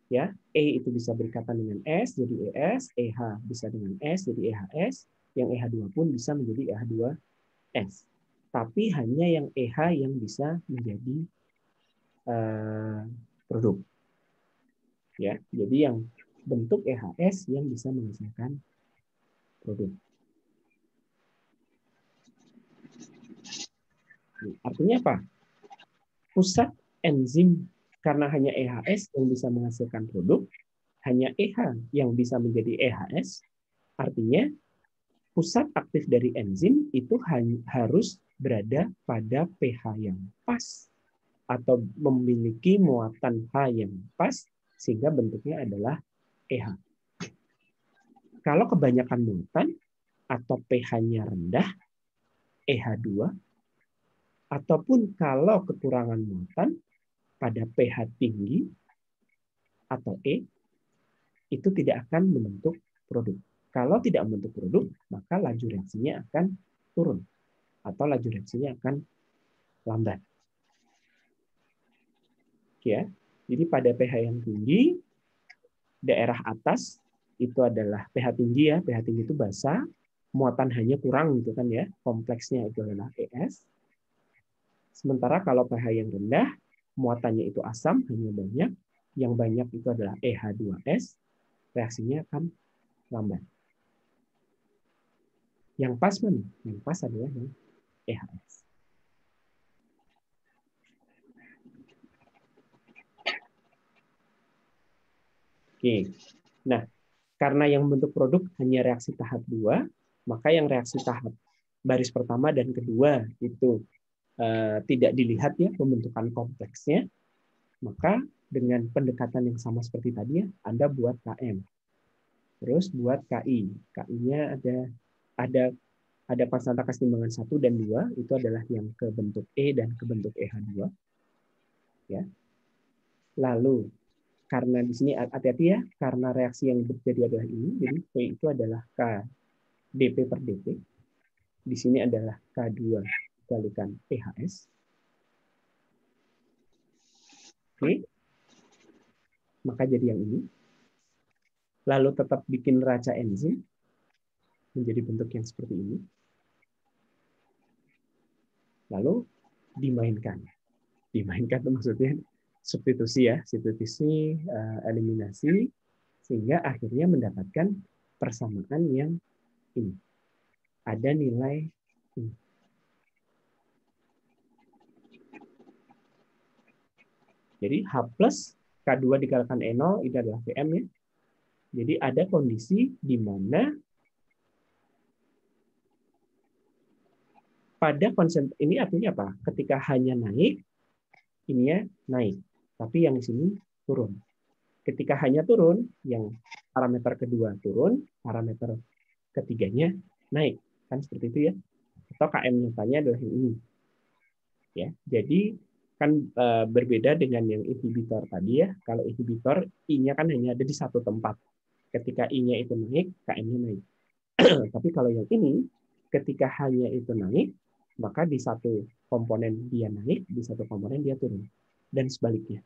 Ya, E itu bisa berikatan dengan S jadi ES, EH bisa dengan S jadi EHS, yang EH2 pun bisa menjadi EH2S. Tapi hanya yang EH yang bisa menjadi produk. Ya, jadi yang bentuk EHS yang bisa menghasilkan produk. Artinya apa? Pusat enzim karena hanya EHS yang bisa menghasilkan produk, hanya EH yang bisa menjadi EHS, artinya pusat aktif dari enzim itu harus berada pada pH yang pas atau memiliki muatan H yang pas sehingga bentuknya adalah EH. Kalau kebanyakan muatan atau pH-nya rendah, EH2, ataupun kalau kekurangan muatan pada pH tinggi atau E, itu tidak akan membentuk produk. Kalau tidak membentuk produk, maka laju reaksinya akan turun atau laju reaksinya akan lambat. Ya, jadi pada pH yang tinggi, daerah atas itu adalah pH tinggi ya, pH tinggi itu basah, muatan hanya kurang gitu kan ya, kompleksnya itu adalah ES. Sementara kalau pH yang rendah, muatannya itu asam, hanya banyak. Yang banyak itu adalah EH2S, reaksinya akan lambat. Yang pas mana? Yang pas adalah yang EHS. Oke. Nah, karena yang membentuk produk hanya reaksi tahap 2, maka yang reaksi tahap baris pertama dan kedua itu tidak dilihat ya pembentukan kompleksnya, maka dengan pendekatan yang sama seperti tadi ya, Anda buat KM. Terus buat KI. KI-nya ada konstanta kesetimbangan 1 dan 2, itu adalah yang ke bentuk E dan ke bentuk EH2. Ya. Lalu karena di sini hati-hati ya, karena reaksi yang terjadi adalah ini, jadi P itu adalah K dP per dT. Di sini adalah K2 dikalikan EHS. Oke. Maka jadi yang ini. Lalu tetap bikin raca enzim menjadi bentuk yang seperti ini. Lalu dimainkan. Dimainkan itu maksudnya substitusi ya, substitusi, eliminasi, sehingga akhirnya mendapatkan persamaan yang ini. Ada nilai ini. Jadi H plus K2 dikalikan E0 itu adalah Pm ya. Jadi ada kondisi di mana pada konsep ini artinya apa? Ketika hanya naik, ininya naik. Tapi yang di sini turun. Ketika hanya turun, yang parameter kedua turun, parameter ketiganya naik. Kan seperti itu ya. Atau KM nyatanya adalah yang ini. Ya, jadi kan berbeda dengan yang inhibitor tadi ya. Kalau inhibitor I-nya kan hanya ada di satu tempat. Ketika I-nya itu naik, KM-nya naik. Tapi kalau yang ini ketika hanya itu naik, maka di satu komponen dia naik, di satu komponen dia turun. Dan sebaliknya.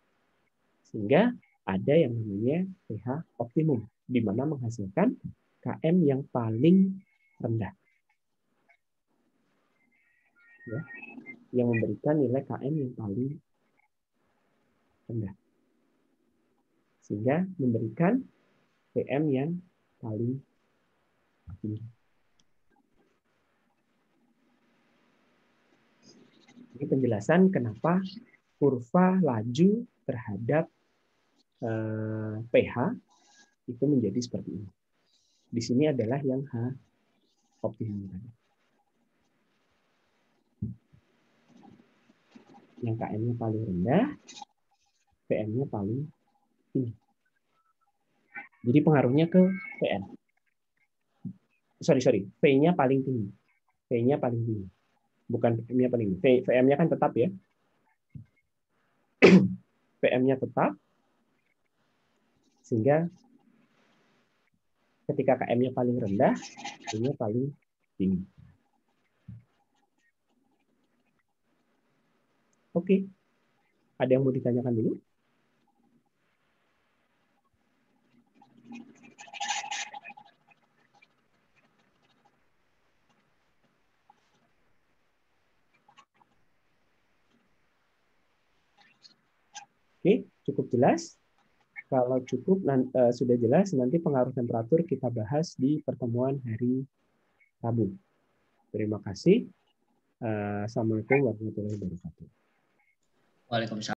Sehingga ada yang namanya pH optimum, di mana menghasilkan KM yang paling rendah. Ya, yang memberikan nilai KM yang paling rendah. Sehingga memberikan PM yang paling tinggi. Ini penjelasan kenapa kurva laju terhadap pH itu menjadi seperti ini. Di sini adalah yang H optimum tadi. Yang KM-nya paling rendah, PM-nya paling tinggi. Jadi pengaruhnya ke PM. Sorry, V-nya paling tinggi. V-nya paling tinggi. Bukan PM-nya paling tinggi. VM-nya kan tetap ya. PM-nya tetap. Sehingga ketika KM-nya paling rendah, V-nya paling tinggi. Oke. Ada yang mau ditanyakan dulu? Oke, cukup jelas. Kalau cukup sudah jelas, nanti pengaruh temperatur kita bahas di pertemuan hari Rabu. Terima kasih. Assalamualaikum warahmatullahi wabarakatuh. Waalaikumsalam.